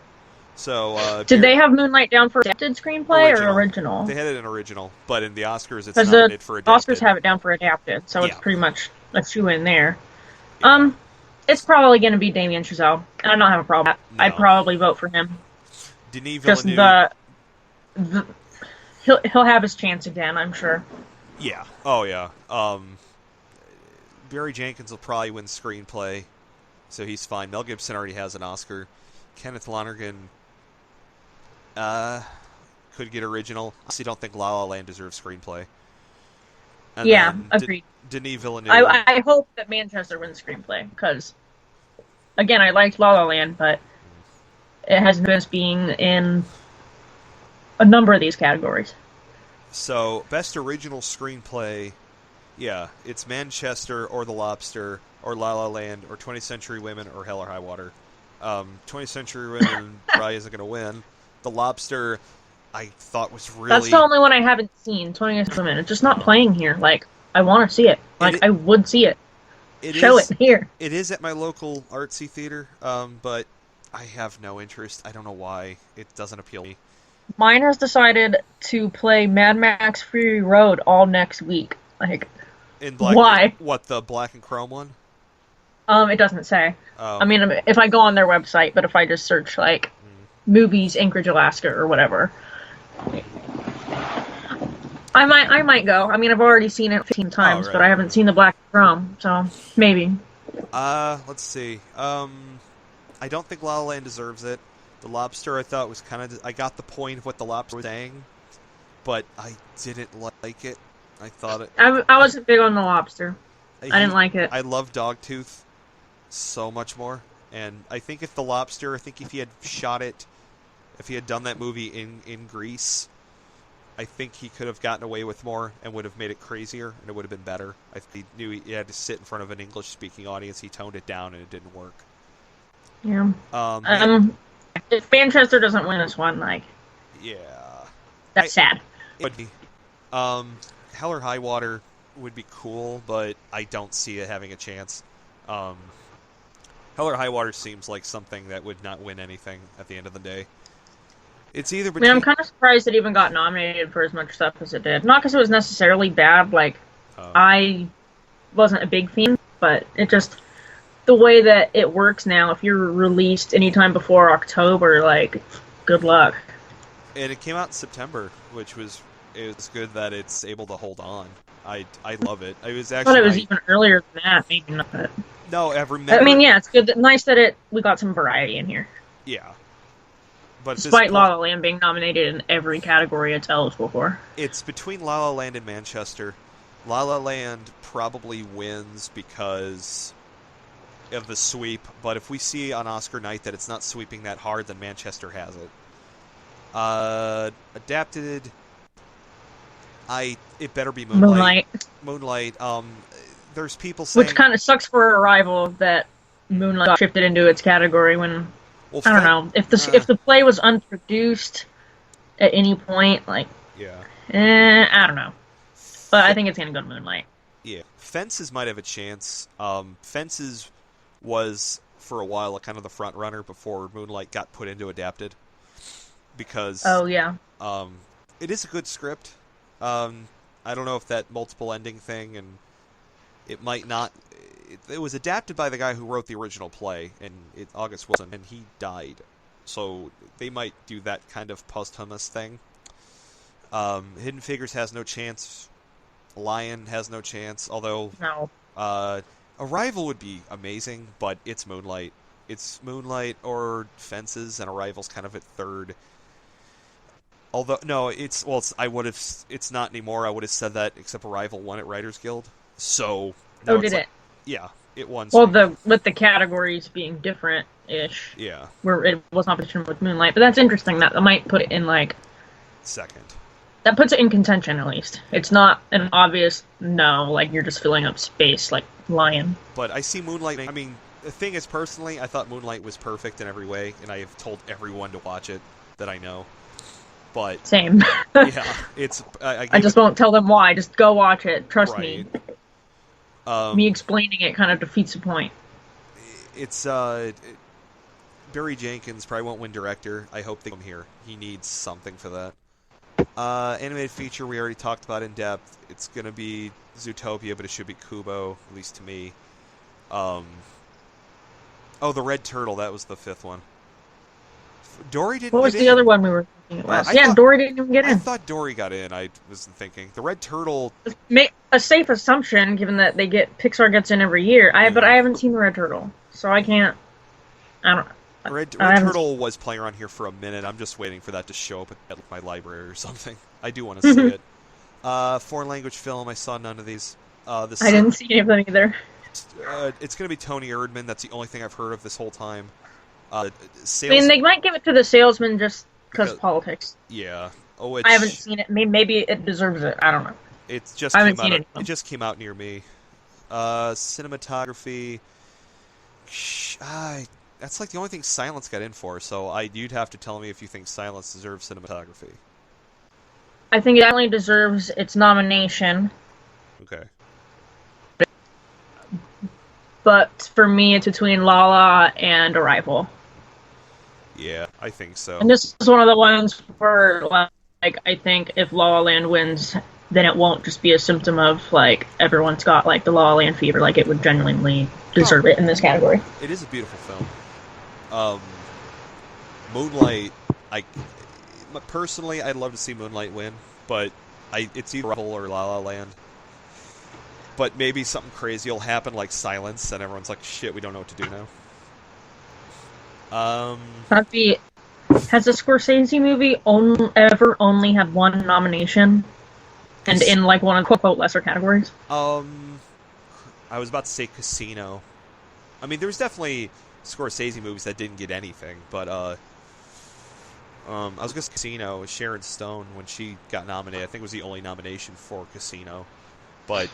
So, did they have Moonlight down for adapted screenplay or original? They had it in original, but in the Oscars, it's nominated for adapted. Oscars have it down for adapted, so it's pretty much a shoe-in there. Yeah. It's probably going to be Damien Chazelle, and I don't have a problem with that. No. I'd probably vote for him. Denis Villeneuve. He'll have his chance again, I'm sure. Yeah. Oh, yeah. Barry Jenkins will probably win screenplay, so he's fine. Mel Gibson already has an Oscar. Kenneth Lonergan could get original. I honestly don't think La La Land deserves screenplay. And agreed. Denis Villeneuve. I hope that Manchester wins screenplay, because, again, I liked La La Land, but it has been being in a number of these categories. So, best original screenplay... Yeah, it's Manchester or The Lobster or La La Land or 20th Century Women or Hell or High Water. 20th Century Women probably isn't going to win. The Lobster, I thought was really... That's the only one I haven't seen, 20th Women. It's just not playing here. Like, I want to see it. Like, I would see it. Show it here. It is at my local artsy theater, but I have no interest. I don't know why. It doesn't appeal to me. Mine has decided to play Mad Max Fury Road all next week. Like, why? What, the black and chrome one? It doesn't say. Oh. I mean, if I go on their website, but if I just search, like, movies, Anchorage, Alaska, or whatever, I might go. I mean, I've already seen it 15 times, but I haven't seen the black and chrome, so maybe. Let's see. I don't think La La Land deserves it. The Lobster, I thought, was kind of... I got the point of what the Lobster was saying, but I didn't like it. I thought it... I wasn't big on the Lobster. I didn't like it. I love Dogtooth so much more, and I think if the Lobster... I think if he had shot it... If he had done that movie in Greece, I think he could have gotten away with more and would have made it crazier, and it would have been better. I think he knew he had to sit in front of an English-speaking audience. He toned it down, and it didn't work. Yeah. If Manchester doesn't win this one, like... Yeah. That's sad. It would be. Hell or High Water would be cool, but I don't see it having a chance. Hell or High Water seems like something that would not win anything at the end of the day. It's either between... I mean, I'm kind of surprised it even got nominated for as much stuff as it did. Not because it was necessarily bad, like, I wasn't a big fan, but it just... The way that it works now, if you're released anytime before October, like, good luck. And it came out in September, which was... It's good that it's able to hold on. I love it. I was actually... I thought it was even earlier than that, maybe not. But... No, I remember... I mean, yeah, it's good. Nice that we got some variety in here. Yeah. But despite La La Land being nominated in every category it's eligible for. It's between La La Land and Manchester. La La Land probably wins because of the sweep, but if we see on Oscar night that it's not sweeping that hard, then Manchester has it. Adapted... It better be Moonlight. Moonlight. There's people saying... Which kind of sucks for Arrival that Moonlight got shifted into its category when... Well, I don't know. If the play was unproduced at any point, like... Yeah. I don't know. But I think it's going to go to Moonlight. Yeah. Fences might have a chance. Fences was, for a while, kind of the front runner before Moonlight got put into Adapted. Because... Oh, yeah. It is a good script. I don't know if that multiple ending thing, and it might not... It was adapted by the guy who wrote the original play, and August Wilson, and he died. So they might do that kind of posthumous thing. Hidden Figures has no chance. Lion has no chance, although... No. Arrival would be amazing, but it's Moonlight. It's Moonlight or Fences, and Arrival's kind of at third. Although, no, it's not anymore. I would have said that, except Arrival won at Writers Guild. So... Oh, did it? Yeah, it won. Well, with the categories being different-ish. Yeah. Where it was competition with Moonlight. But that's interesting. That might put it in, like... Second. That puts it in contention, at least. It's not an obvious no, like you're just filling up space like Lion. But I see Moonlight... I mean, the thing is, personally, I thought Moonlight was perfect in every way, and I have told everyone to watch it that I know. But same. Yeah, it's... I just won't tell them why. Just go watch it. Trust me. Me explaining it kind of defeats the point. It's, Barry Jenkins probably won't win director. I hope they come here. He needs something for that. Animated feature we already talked about in depth. It's going to be Zootopia, but it should be Kubo, at least to me. Oh, The Red Turtle, that was the fifth one. Dory didn't get in. What was the other one we were thinking about? Dory didn't even get in. I thought Dory got in, I was thinking. The Red Turtle... A safe assumption, given that Pixar gets in every year. But I haven't seen The Red Turtle, so I can't... I don't know. Red Turtle was playing around here for a minute. I'm just waiting for that to show up at my library or something. I do want to see it. Foreign language film, I saw none of these. I didn't see any of them either. It's going to be Tony Erdmann. That's the only thing I've heard of this whole time. I mean, they might give it to The Salesman just because politics. Yeah. I haven't seen it. Maybe it deserves it. I don't know. It just came out near me. Cinematography... that's like the only thing Silence got in for, so you'd have to tell me if you think Silence deserves cinematography. I think it definitely deserves its nomination. Okay. But for me, it's between La La and Arrival. Yeah, I think so. And this is one of the ones where, like, I think if La La Land wins, then it won't just be a symptom of, like, everyone's got, like, the La La Land fever. Like, it would genuinely deserve it in this category. It is a beautiful film. Moonlight, personally, I'd love to see Moonlight win, but it's either Arrival or La La Land. But maybe something crazy will happen, like Silence, and everyone's like, shit, we don't know what to do now. Has a Scorsese movie ever only had one nomination? And in, like, one of the quote lesser categories? I was about to say Casino. I mean, there was definitely Scorsese movies that didn't get anything, but, I was going to say Casino with Sharon Stone when she got nominated. I think it was the only nomination for Casino. But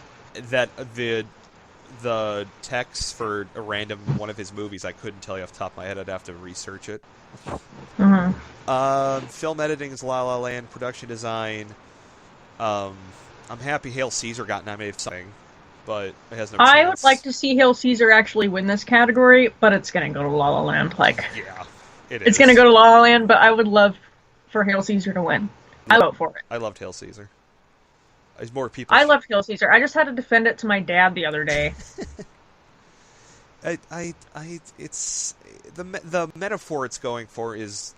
that the text for a random one of his movies, I couldn't tell you off the top of my head. I'd have to research it. Mm-hmm. Film editing is La La Land. Production design. I'm happy Hail Caesar got nominated for something, but it has no chance. I would like to see Hail Caesar actually win this category, but it's going to go to La La Land. Like, yeah, it's going to go to La La Land, but I would love for Hail Caesar to win. I vote for it. I loved Hail Caesar. There's more people. I loved Hail Caesar. I just had to defend it to my dad the other day. It's the metaphor it's going for is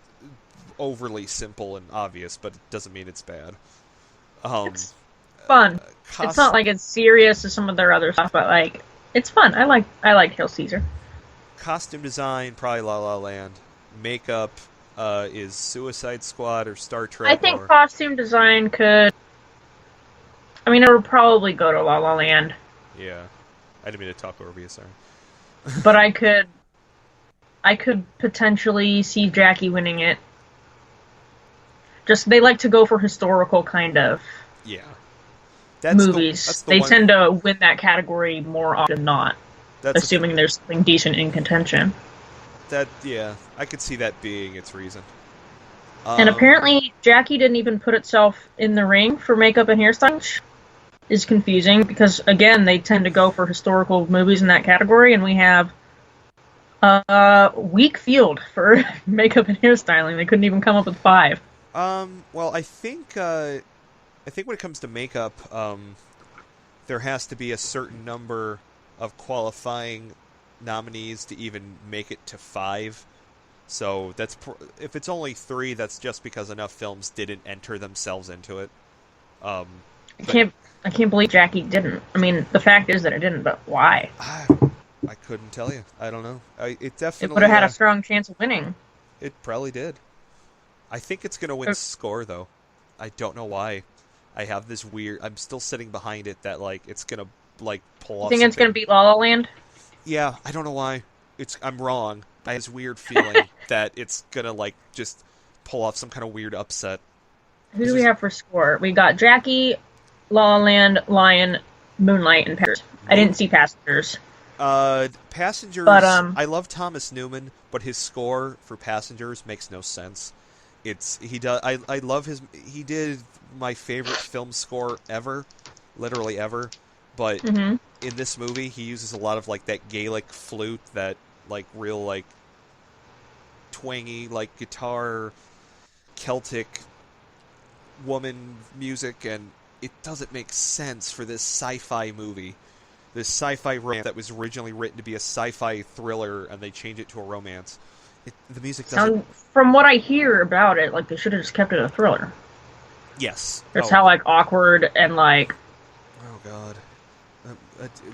overly simple and obvious, but it doesn't mean it's bad. It's fun. It's not like it's serious as some of their other stuff, but like it's fun. I like Hail Caesar. Costume design, probably La La Land. Makeup is Suicide Squad or Star Trek. I think costume design could. I mean, it would probably go to La La Land. Yeah, I didn't mean to talk over you. Sorry. But I could potentially see Jackie winning it. Just they like to go for historical kind of movies. They tend to win that category more often than not, assuming there's something decent in contention. I could see that being its reason. And apparently, Jackie didn't even put itself in the ring for makeup and hairstyling, which is confusing because again, they tend to go for historical movies in that category, and we have a weak field for makeup and hairstyling. They couldn't even come up with 5. Well, I think when it comes to makeup, there has to be a certain number of qualifying nominees to even make it to 5. So if it's only 3, that's just because enough films didn't enter themselves into it. I can't believe Jackie didn't. I mean, the fact is that it didn't, but why? I couldn't tell you. I don't know. It definitely. It would have had a strong chance of winning. It probably did. I think it's gonna win score though. I don't know why. I have this weird. I'm still sitting behind it that like it's gonna like pull off. You think it's gonna beat La La Land? Yeah, I don't know why. I'm wrong. I have this weird feeling that it's gonna like just pull off some kind of weird upset. Who do we have for score? We got Jackie, La La Land, Lion, Moonlight, and Passengers. I didn't see Passengers. Passengers. But I love Thomas Newman, but his score for Passengers makes no sense. I love his. He did my favorite film score ever, literally ever. But in this movie, he uses a lot of like that Gaelic flute, that like real like twangy like guitar, Celtic woman music, and it doesn't make sense for this sci-fi movie. This sci-fi romance that was originally written to be a sci-fi thriller, and they change it to a romance. The music doesn't. From what I hear about it, like they should have just kept it a thriller. Yes. That's how like awkward and like. Oh God.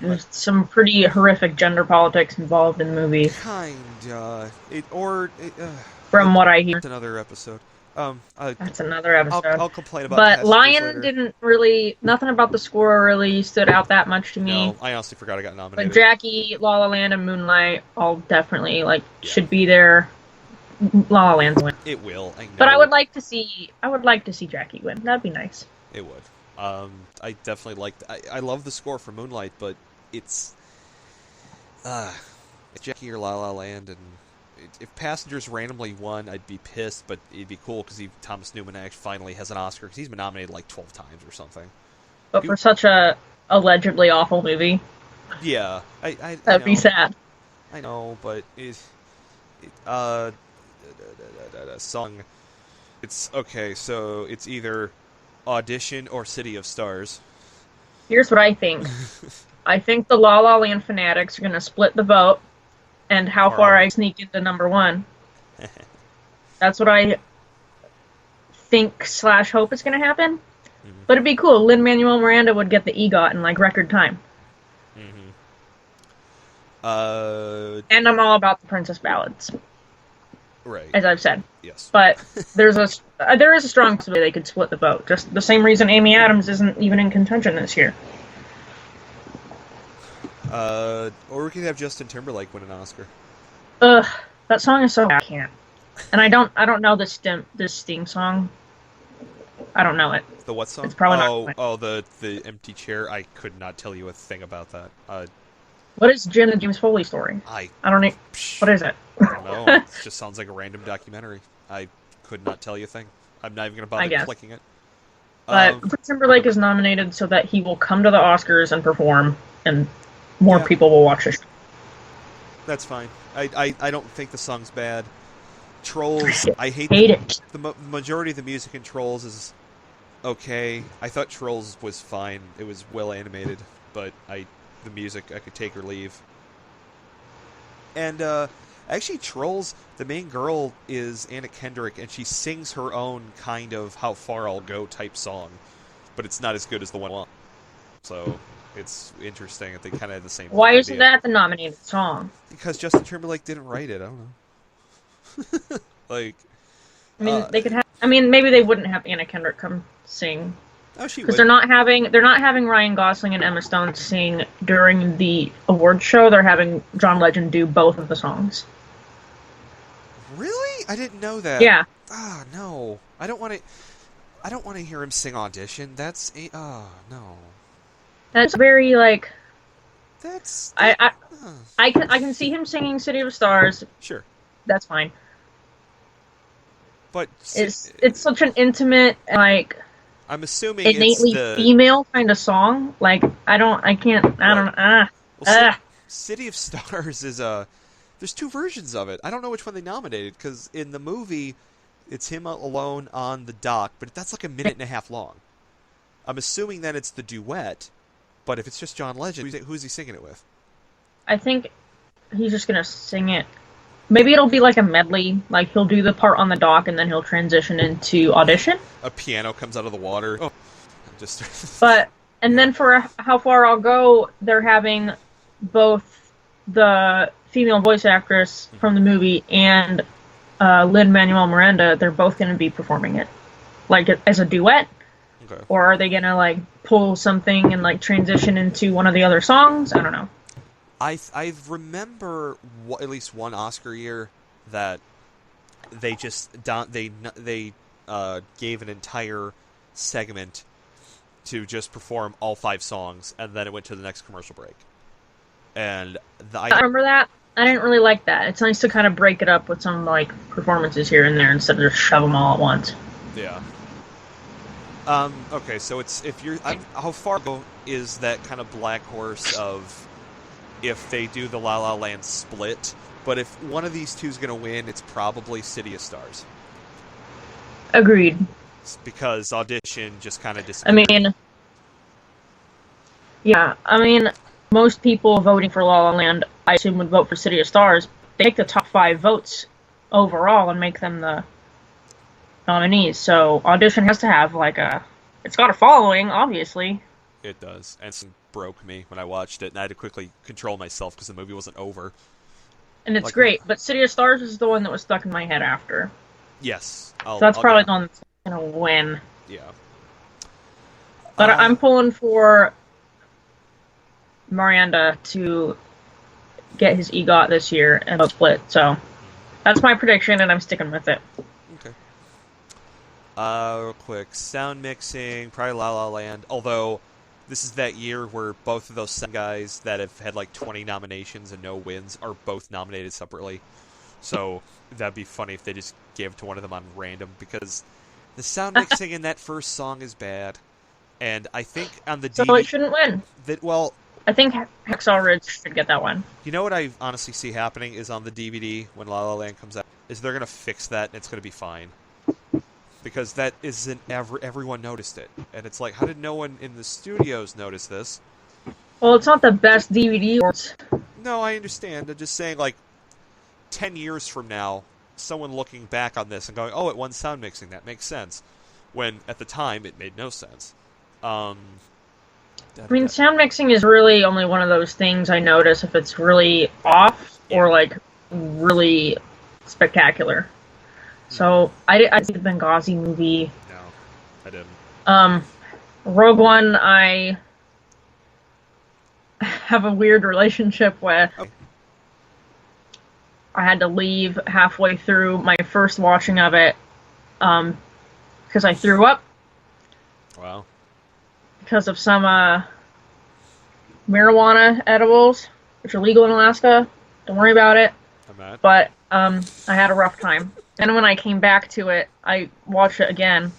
There's some pretty horrific gender politics involved in the movie. From what I hear. That's another episode. That's another episode. I'll complain about. But Lion didn't really. Nothing about the score really stood out that much to me. No, I honestly forgot I got nominated. But Jackie, La La Land, and Moonlight all definitely should be there. La La Land's win. It will. I know. But I would like to see Jackie win. That'd be nice. It would. I definitely like. I love the score for Moonlight, but it's Jackie or La La Land, and if Passengers randomly won, I'd be pissed, but it'd be cool because Thomas Newman actually finally has an Oscar because he's been nominated like 12 times or something. But for such a allegedly awful movie, yeah, I that'd know, be sad. I know, but song. It's okay. So it's either Audition or City of Stars. Here's what I think. I think the La La Land fanatics are gonna split the vote, and how far I sneak into number one. That's what I think / hope is gonna happen. Mm-hmm. But it'd be cool. Lin-Manuel Miranda would get the EGOT in like record time. Mm-hmm. And I'm all about the Princess Ballads. Right. As I've said. Yes. But there is a strong possibility they could split the vote. Just the same reason Amy Adams isn't even in contention this year. Or we could have Justin Timberlake win an Oscar. Ugh, that song is so bad. I can't. And I don't know this Sting song. I don't know it. The what song? It's probably not. The empty chair. I could not tell you a thing about that. What is the James Foley story? I don't know. What is it? I don't know. It just sounds like a random documentary. I could not tell you a thing. I'm not even going to bother clicking it. But Timberlake is nominated so that he will come to the Oscars and perform, and more people will watch it. That's fine. I don't think the song's bad. Trolls, I hate it. The majority of the music in Trolls is okay. I thought Trolls was fine. It was well animated, but the music I could take or leave. And actually, Trolls, the main girl is Anna Kendrick, and she sings her own kind of "How Far I'll Go" type song, but it's not as good as the one. So it's interesting that they kind of have the same. Why isn't that the nominated song? Because Justin Timberlake didn't write it. I don't know. Like, I mean, they could have. I mean, maybe they wouldn't have Anna Kendrick come sing. Oh, she would. Because they're not having Ryan Gosling and Emma Stone sing during the awards show. They're having John Legend do both of the songs. Really? I didn't know that. Yeah. Ah, no. I don't want to hear him sing Audition. No. That's very like. That's. I can see him singing City of Stars. Sure. That's fine. But it's such an intimate, like, I'm assuming innately female kind of song. Like, City of Stars is there's two versions of it. I don't know which one they nominated, because in the movie it's him alone on the dock, but that's like a minute and a half long. I'm assuming that it's the duet, but if it's just John Legend, who's he singing it with? I think he's just gonna sing it. Maybe it'll be like a medley. Like, he'll do the part on the dock, and then he'll transition into Audition. A piano comes out of the water. Oh, then for How Far I'll Go, they're having both the female voice actress from the movie and Lin-Manuel Miranda. They're both going to be performing it, like, as a duet. Okay. Or are they going to, like, pull something and, like, transition into one of the other songs? I don't know. I remember at least one Oscar year that they just they gave an entire segment to just perform all 5 songs, and then it went to the next commercial break. And I remember that. I didn't really like that. It's nice to kind of break it up with some like performances here and there instead of just shove them all at once. Yeah. Okay, so how far is that kind of black horse of if they do the La La Land split, but if one of these two is going to win, it's probably City of Stars. Agreed. Because Audition just kind of disappeared. I mean, most people voting for La La Land, I assume, would vote for City of Stars. They take the top 5 votes overall and make them the nominees. So Audition has to have it's got a following, obviously. It does, and it broke me when I watched it, and I had to quickly control myself because the movie wasn't over. And it's great, but City of Stars is the one that was stuck in my head after. Yes. So that's probably the one that's going to win. Yeah. But I'm pulling for Miranda to get his EGOT this year and a split, so that's my prediction, and I'm sticking with it. Okay. Real quick, sound mixing, probably La La Land, although this is that year where both of those guys that have had like 20 nominations and no wins are both nominated separately. So that'd be funny if they just gave it to one of them on random, because the sound mixing in that first song is bad. And I think on the So DVD... it shouldn't win. Well, I think Hacksaw Ridge should get that one. you know what I honestly see happening is on the DVD, when La La Land comes out, is they're going to fix that and it's going to be fine. Because that isn't everyone noticed it. And it's like, how did no one in the studios notice this? Well, it's not the best DVD. No, I understand. I'm just saying, like, 10 years from now, someone looking back on this and going, oh, it won sound mixing, that makes sense. When, at the time, it made no sense. I mean, sound mixing is really only one of those things I notice if it's really off or, like, really spectacular. So, I see the Benghazi movie. No, I didn't. Rogue One, I have a weird relationship with. Okay. I had to leave halfway through my first watching of it, because I threw up. Wow. Because of some marijuana edibles, which are legal in Alaska. Don't worry about it. But I had a rough time. And when I came back to it, I watched it again.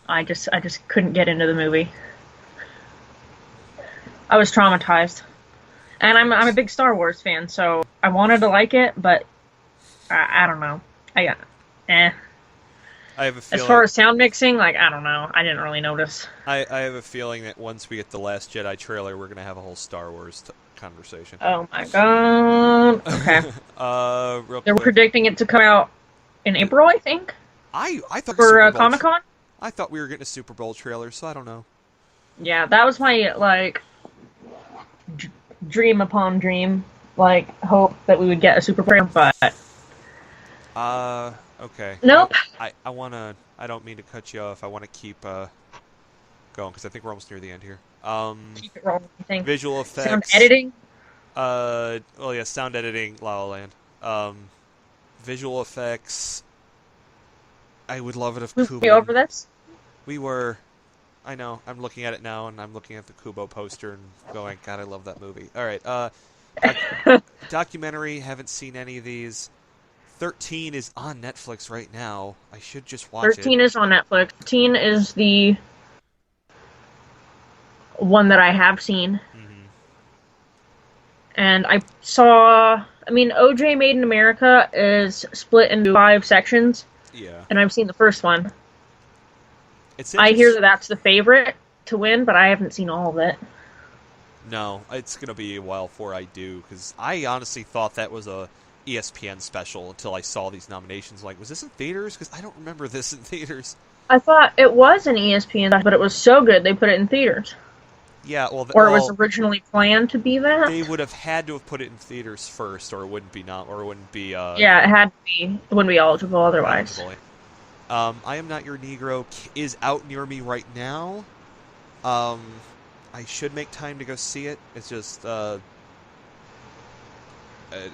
I just couldn't get into the movie. I was traumatized. And I'm a big Star Wars fan, so I wanted to like it, but I don't know. I have a feeling, as far as sound mixing, like, I don't know. I didn't really notice. I have a feeling that once we get the Last Jedi trailer, we're going to have a whole Star Wars conversation. Oh my god. Okay. Real They were quick. predicting it to come out in April, I think. I thought For Comic-Con? I thought we were getting a Super Bowl trailer, so I don't know. Yeah, that was my, like, dream upon dream, like, hope that we would get a Super Bowl, but... Okay. Nope. I don't mean to cut you off. I want to keep, going, because I think we're almost near the end here. Keep it rolling, I think. Visual effects. Sound editing? Well, yeah, sound editing, La La Land. Visual effects... I would love it if Kubo... We over this? We were... I know. I'm looking at it now, and I'm looking at the Kubo poster and going, God, I love that movie. All right. Documentary. Haven't seen any of these. 13 is on Netflix right now. I should just watch 13 it. is on Netflix. 13 is the one that I have seen. Mm-hmm. And I saw... I mean, OJ Made in America is split into 5 sections. Yeah. And I've seen the first one. I hear that that's the favorite to win, but I haven't seen all of it. No, it's going to be a while before I do, because I honestly thought that was a ESPN special until I saw these nominations. Like, was this in theaters? Because I don't remember this in theaters. I thought it was an ESPN, but it was so good they put it in theaters. Yeah, well... Or it was originally planned to be that? They would have had to have put it in theaters first, or it wouldn't be yeah, it had to be. It wouldn't be eligible otherwise. I Am Not Your Negro is out near me right now. I should make time to go see it. It's just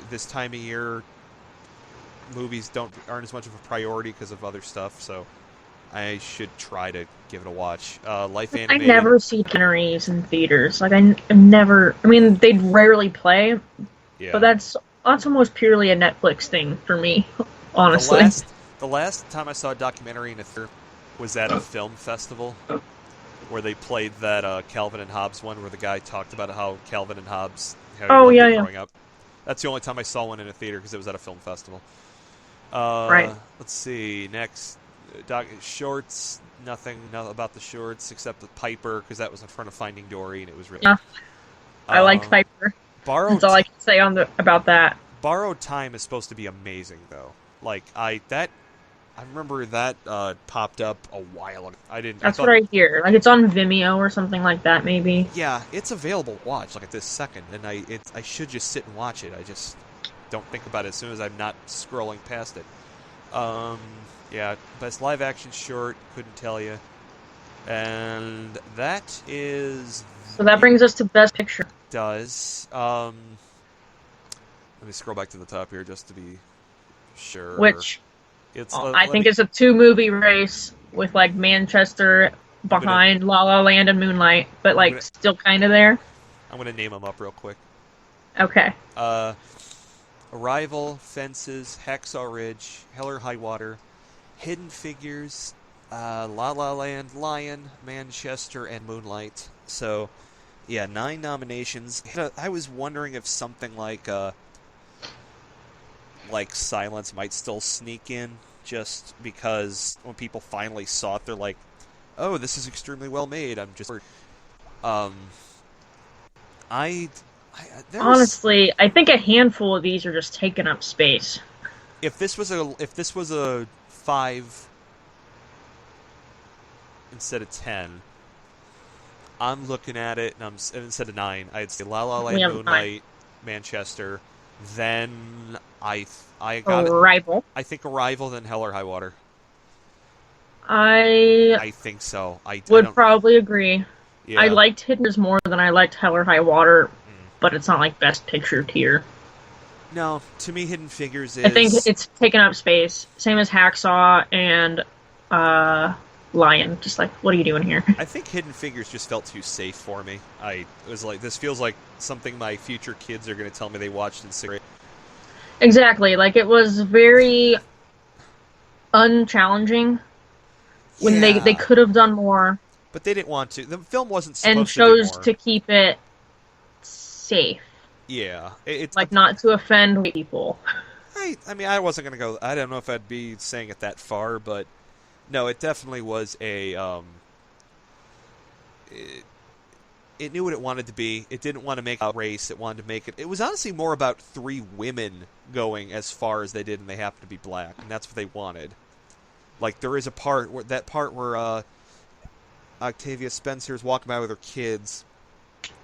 this time of year, movies aren't as much of a priority because of other stuff. So I should try to give it a watch. Life Animated. I never see documentaries in theaters. Like I'm never. I mean, they'd rarely play. Yeah. But that's almost purely a Netflix thing for me, honestly. The last time I saw a documentary in a theater was at a film festival where they played that Calvin and Hobbes one where the guy talked about how Calvin and Hobbes growing up. That's the only time I saw one in a theater because it was at a film festival. Right. Let's see. Next. Shorts. Nothing about the shorts except the Piper because that was in front of Finding Dory and it was really... Yeah. I liked Piper. That's all I can say about that. Borrowed Time is supposed to be amazing, though. Like, I remember that popped up a while ago. That's what I hear. Like, it's on Vimeo or something like that, maybe. Yeah, it's available to watch, like, at this second. And I should just sit and watch it. I just don't think about it as soon as I'm not scrolling past it. Yeah, best live-action short, couldn't tell you. And that is... So that brings us to Best Picture. Does. Let me scroll back to the top here just to be sure. Which... I think it's a 2-movie race with, like, Manchester behind La La Land and Moonlight, but, like, still kind of there. I'm going to name them up real quick. Okay. Arrival, Fences, Hacksaw Ridge, Hell or High Water, Hidden Figures, La La Land, Lion, Manchester, and Moonlight. So, yeah, 9 nominations. I was wondering if something like Silence might still sneak in, just because when people finally saw it, they're like, "Oh, this is extremely well made." I'm just, um, honestly, I think a handful of these are just taking up space. If this was a 5 instead of 10, I'm looking at it, and instead of 9, I'd say La La Land, Moonlight, Manchester. Then I got Arrival. I think Arrival, then Hell or High Water. I think so. I would probably agree. Yeah. I liked Hidden Figures more than I liked Hell or High Water, but it's not like Best Picture tier. No, to me, Hidden Figures is... I think it's taken up space. Same as Hacksaw and Lion. Just like, what are you doing here? I think Hidden Figures just felt too safe for me. I was like, this feels like something my future kids are going to tell me they watched in 6th grade. Exactly. Like, it was very unchallenging when they could have done more. But they didn't want to. The film wasn't supposed and to do more. chose to keep it safe. Yeah. It's like, not to offend people. I mean, I wasn't going to go... I don't know if I'd be saying it that far, but... No, it definitely was a... It knew what it wanted to be. It didn't want to make a race. It wanted to make it... It was honestly more about 3 women going as far as they did, and they happened to be black. And that's what they wanted. Like, there is a part where Octavia Spencer's walking by with her kids,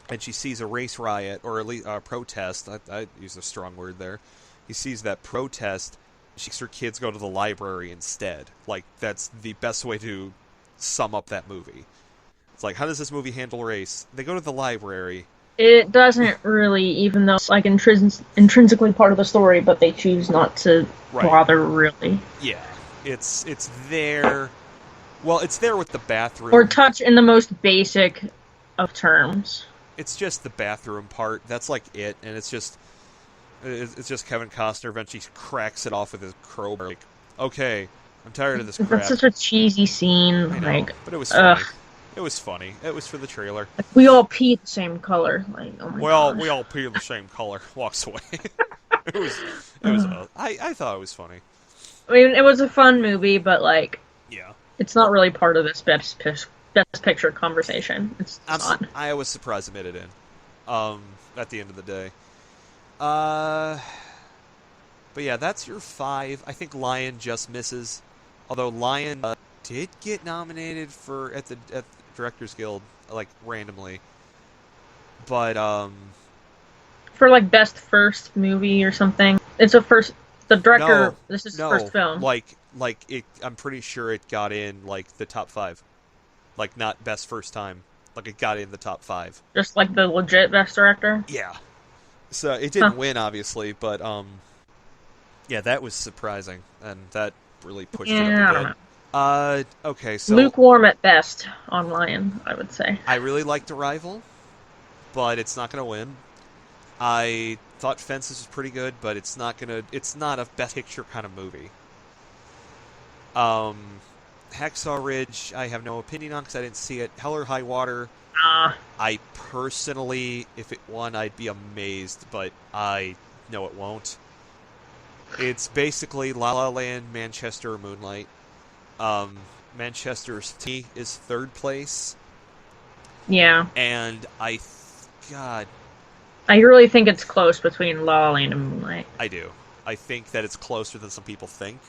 and she sees a race riot, or at least a protest. I use a strong word there. He sees that protest. She makes her kids go to the library instead. Like, that's the best way to sum up that movie. It's like, how does this movie handle race? They go to the library. It doesn't really, even though it's like intrinsically part of the story, but they choose not to bother, really. Yeah, it's there. Well, it's there with the bathroom. Or touch in the most basic of terms. It's just the bathroom part. That's like it, and it's just Kevin Costner eventually cracks it off with his crowbar. Like, okay, I'm tired of this crap. That's such a cheesy scene. I know, like, but it was funny. It was funny. It was for the trailer. Like, we all pee the same color. Like, oh my gosh. We all pee the same color. Walks away. it was. I thought it was funny. I mean, it was a fun movie, but like, yeah, it's not really part of this best picture conversation. It's not. I was surprised it made it in. At the end of the day. But yeah, that's your 5. I think Lion just misses. Although Lion did get nominated at the Directors Guild, like, randomly. But for like best first movie or something. It's a first. The director. This is his first film. I'm pretty sure it got in like the top 5. Like, not best first time. Like, it got in the top 5. Just like the legit best director. Yeah. So it didn't win, obviously, but yeah, that was surprising, and that really pushed it up a bit. Okay, so lukewarm at best on Lion, I would say. I really liked Arrival, but it's not going to win. I thought Fences was pretty good, but it's not a Best Picture kind of movie. Hacksaw Ridge, I have no opinion on because I didn't see it. Hell or High Water, I personally, if it won, I'd be amazed, but I know it won't. It's basically La La Land, Manchester, or Moonlight. Manchester's T is 3rd place. Yeah. And I really think it's close between La La Land and Moonlight. I do. I think that it's closer than some people think.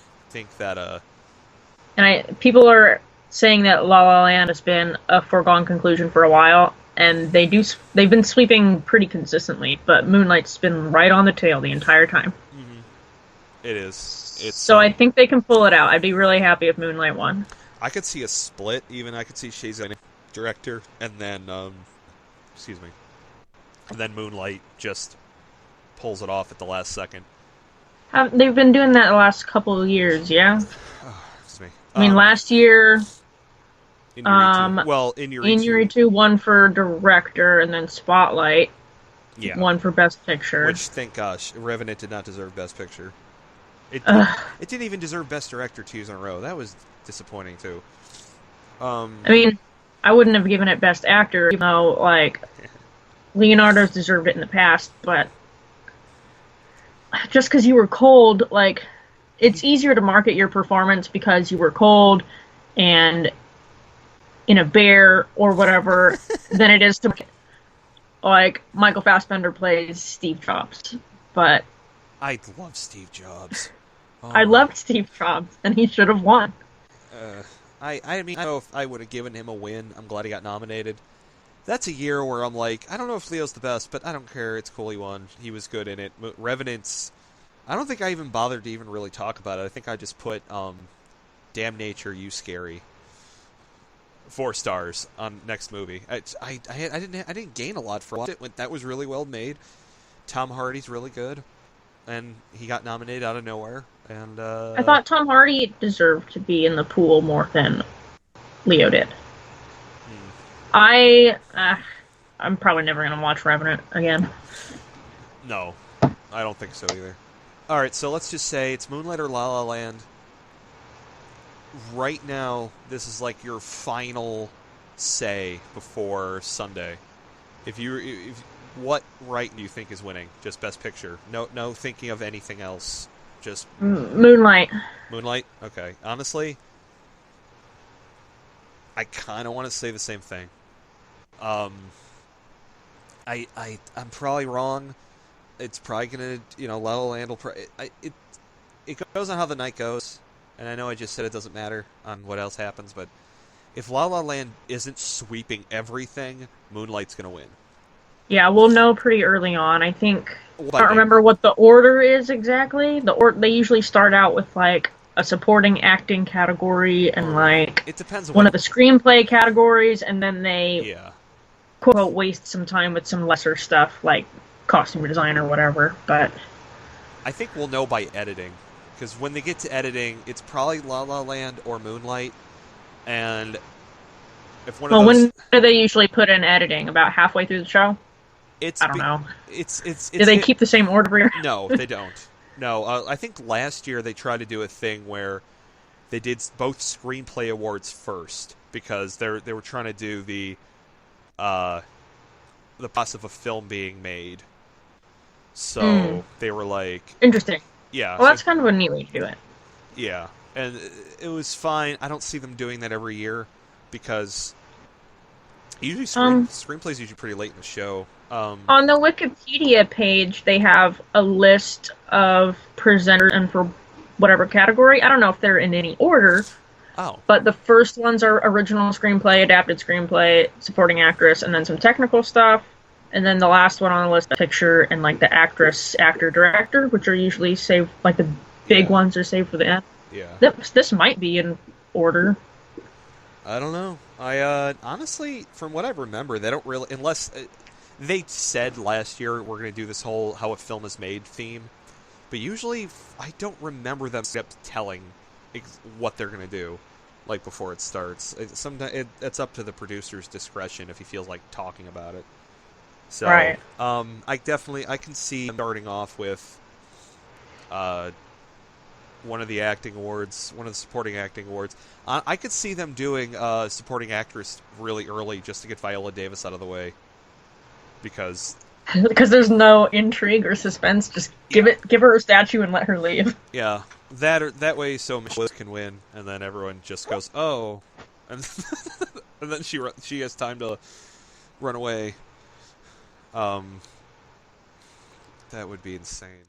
And people are saying that La La Land has been a foregone conclusion for a while, and they've been sweeping pretty consistently, but Moonlight's been right on the tail the entire time. Mm-hmm. It is. So I think they can pull it out. I'd be really happy if Moonlight won. I could see a split, even. I could see Shazam director, and then, and then Moonlight just pulls it off at the last second. They've been doing that the last couple of years, yeah? Excuse me. I mean, last year... Inuri 2 won for director, and then Spotlight. Yeah. won for Best Picture. Which, thank gosh, Revenant did not deserve Best Picture. It didn't even deserve Best Director 2 years in a row. That was disappointing, too. I mean, I wouldn't have given it Best Actor, even though, like, Leonardo's deserved it in the past, but just because you were cold, like, it's easier to market your performance because you were cold and in a bear or whatever than it is to, like, Michael Fassbender plays Steve Jobs. But I love Steve Jobs. Oh I loved Steve Jobs, and he should have won. I mean, I don't know if I would have given him a win. I'm glad he got nominated. That's a year where I'm like, I don't know if Leo's the best, but I don't care. It's cool he won. He was good in it. Revenant's... I don't think I even bothered to even really talk about it. I think I just put Damn Nature, You Scary. 4 stars on next movie. I didn't gain a lot from it. That was really well made. Tom Hardy's really good, and he got nominated out of nowhere. And I thought Tom Hardy deserved to be in the pool more than Leo did. I'm probably never gonna watch Revenant again. No, I don't think so either. All right, so let's just say it's Moonlight or La La Land. Right now, this is like your final say before Sunday. What right do you think is winning? Just Best Picture. No thinking of anything else. Just Moonlight. Moonlight. Okay. Honestly, I kind of want to say the same thing. I'm probably wrong. It's probably gonna, La La Land will. It goes on how the night goes. And I know I just said it doesn't matter on what else happens, but if La La Land isn't sweeping everything, Moonlight's going to win. Yeah, we'll know pretty early on. I think I don't remember what the order is exactly. They usually start out with like a supporting acting category and like it depends on one of the screenplay categories, and then they quote unquote waste some time with some lesser stuff like costume design or whatever. But I think we'll know by editing. Because when they get to editing, it's probably La La Land or Moonlight, and if one of those... when do they usually put in editing? About halfway through the show? I don't know. Do they keep the same order every year? No, they don't. No, I think last year they tried to do a thing where they did both screenplay awards first because they were trying to do the process of a film being made. So they were like... Interesting. Yeah. Well, that's kind of a neat way to do it. Yeah, and it was fine. I don't see them doing that every year because usually screenplays usually pretty late in the show. On the Wikipedia page, they have a list of presenters and for whatever category. I don't know if they're in any order. Oh. But the first ones are original screenplay, adapted screenplay, supporting actress, and then some technical stuff. And then the last one on the list, picture, and like the actress, actor, director, which are usually saved, like the big ones are saved for the end. Yeah. This might be in order. I don't know. I honestly, from what I remember, they don't really, unless they said last year we're going to do this whole how a film is made theme, but usually I don't remember them telling what they're going to do, like before it starts. Sometimes it's up to the producer's discretion if he feels like talking about it. So, right. I can see them starting off with one of the acting awards, one of the supporting acting awards. I could see them doing supporting actress really early just to get Viola Davis out of the way. Because there's no intrigue or suspense, just give her a statue and let her leave. Yeah, that way so Michelle can win, and then everyone just goes, oh, and then she has time to run away. That would be insane.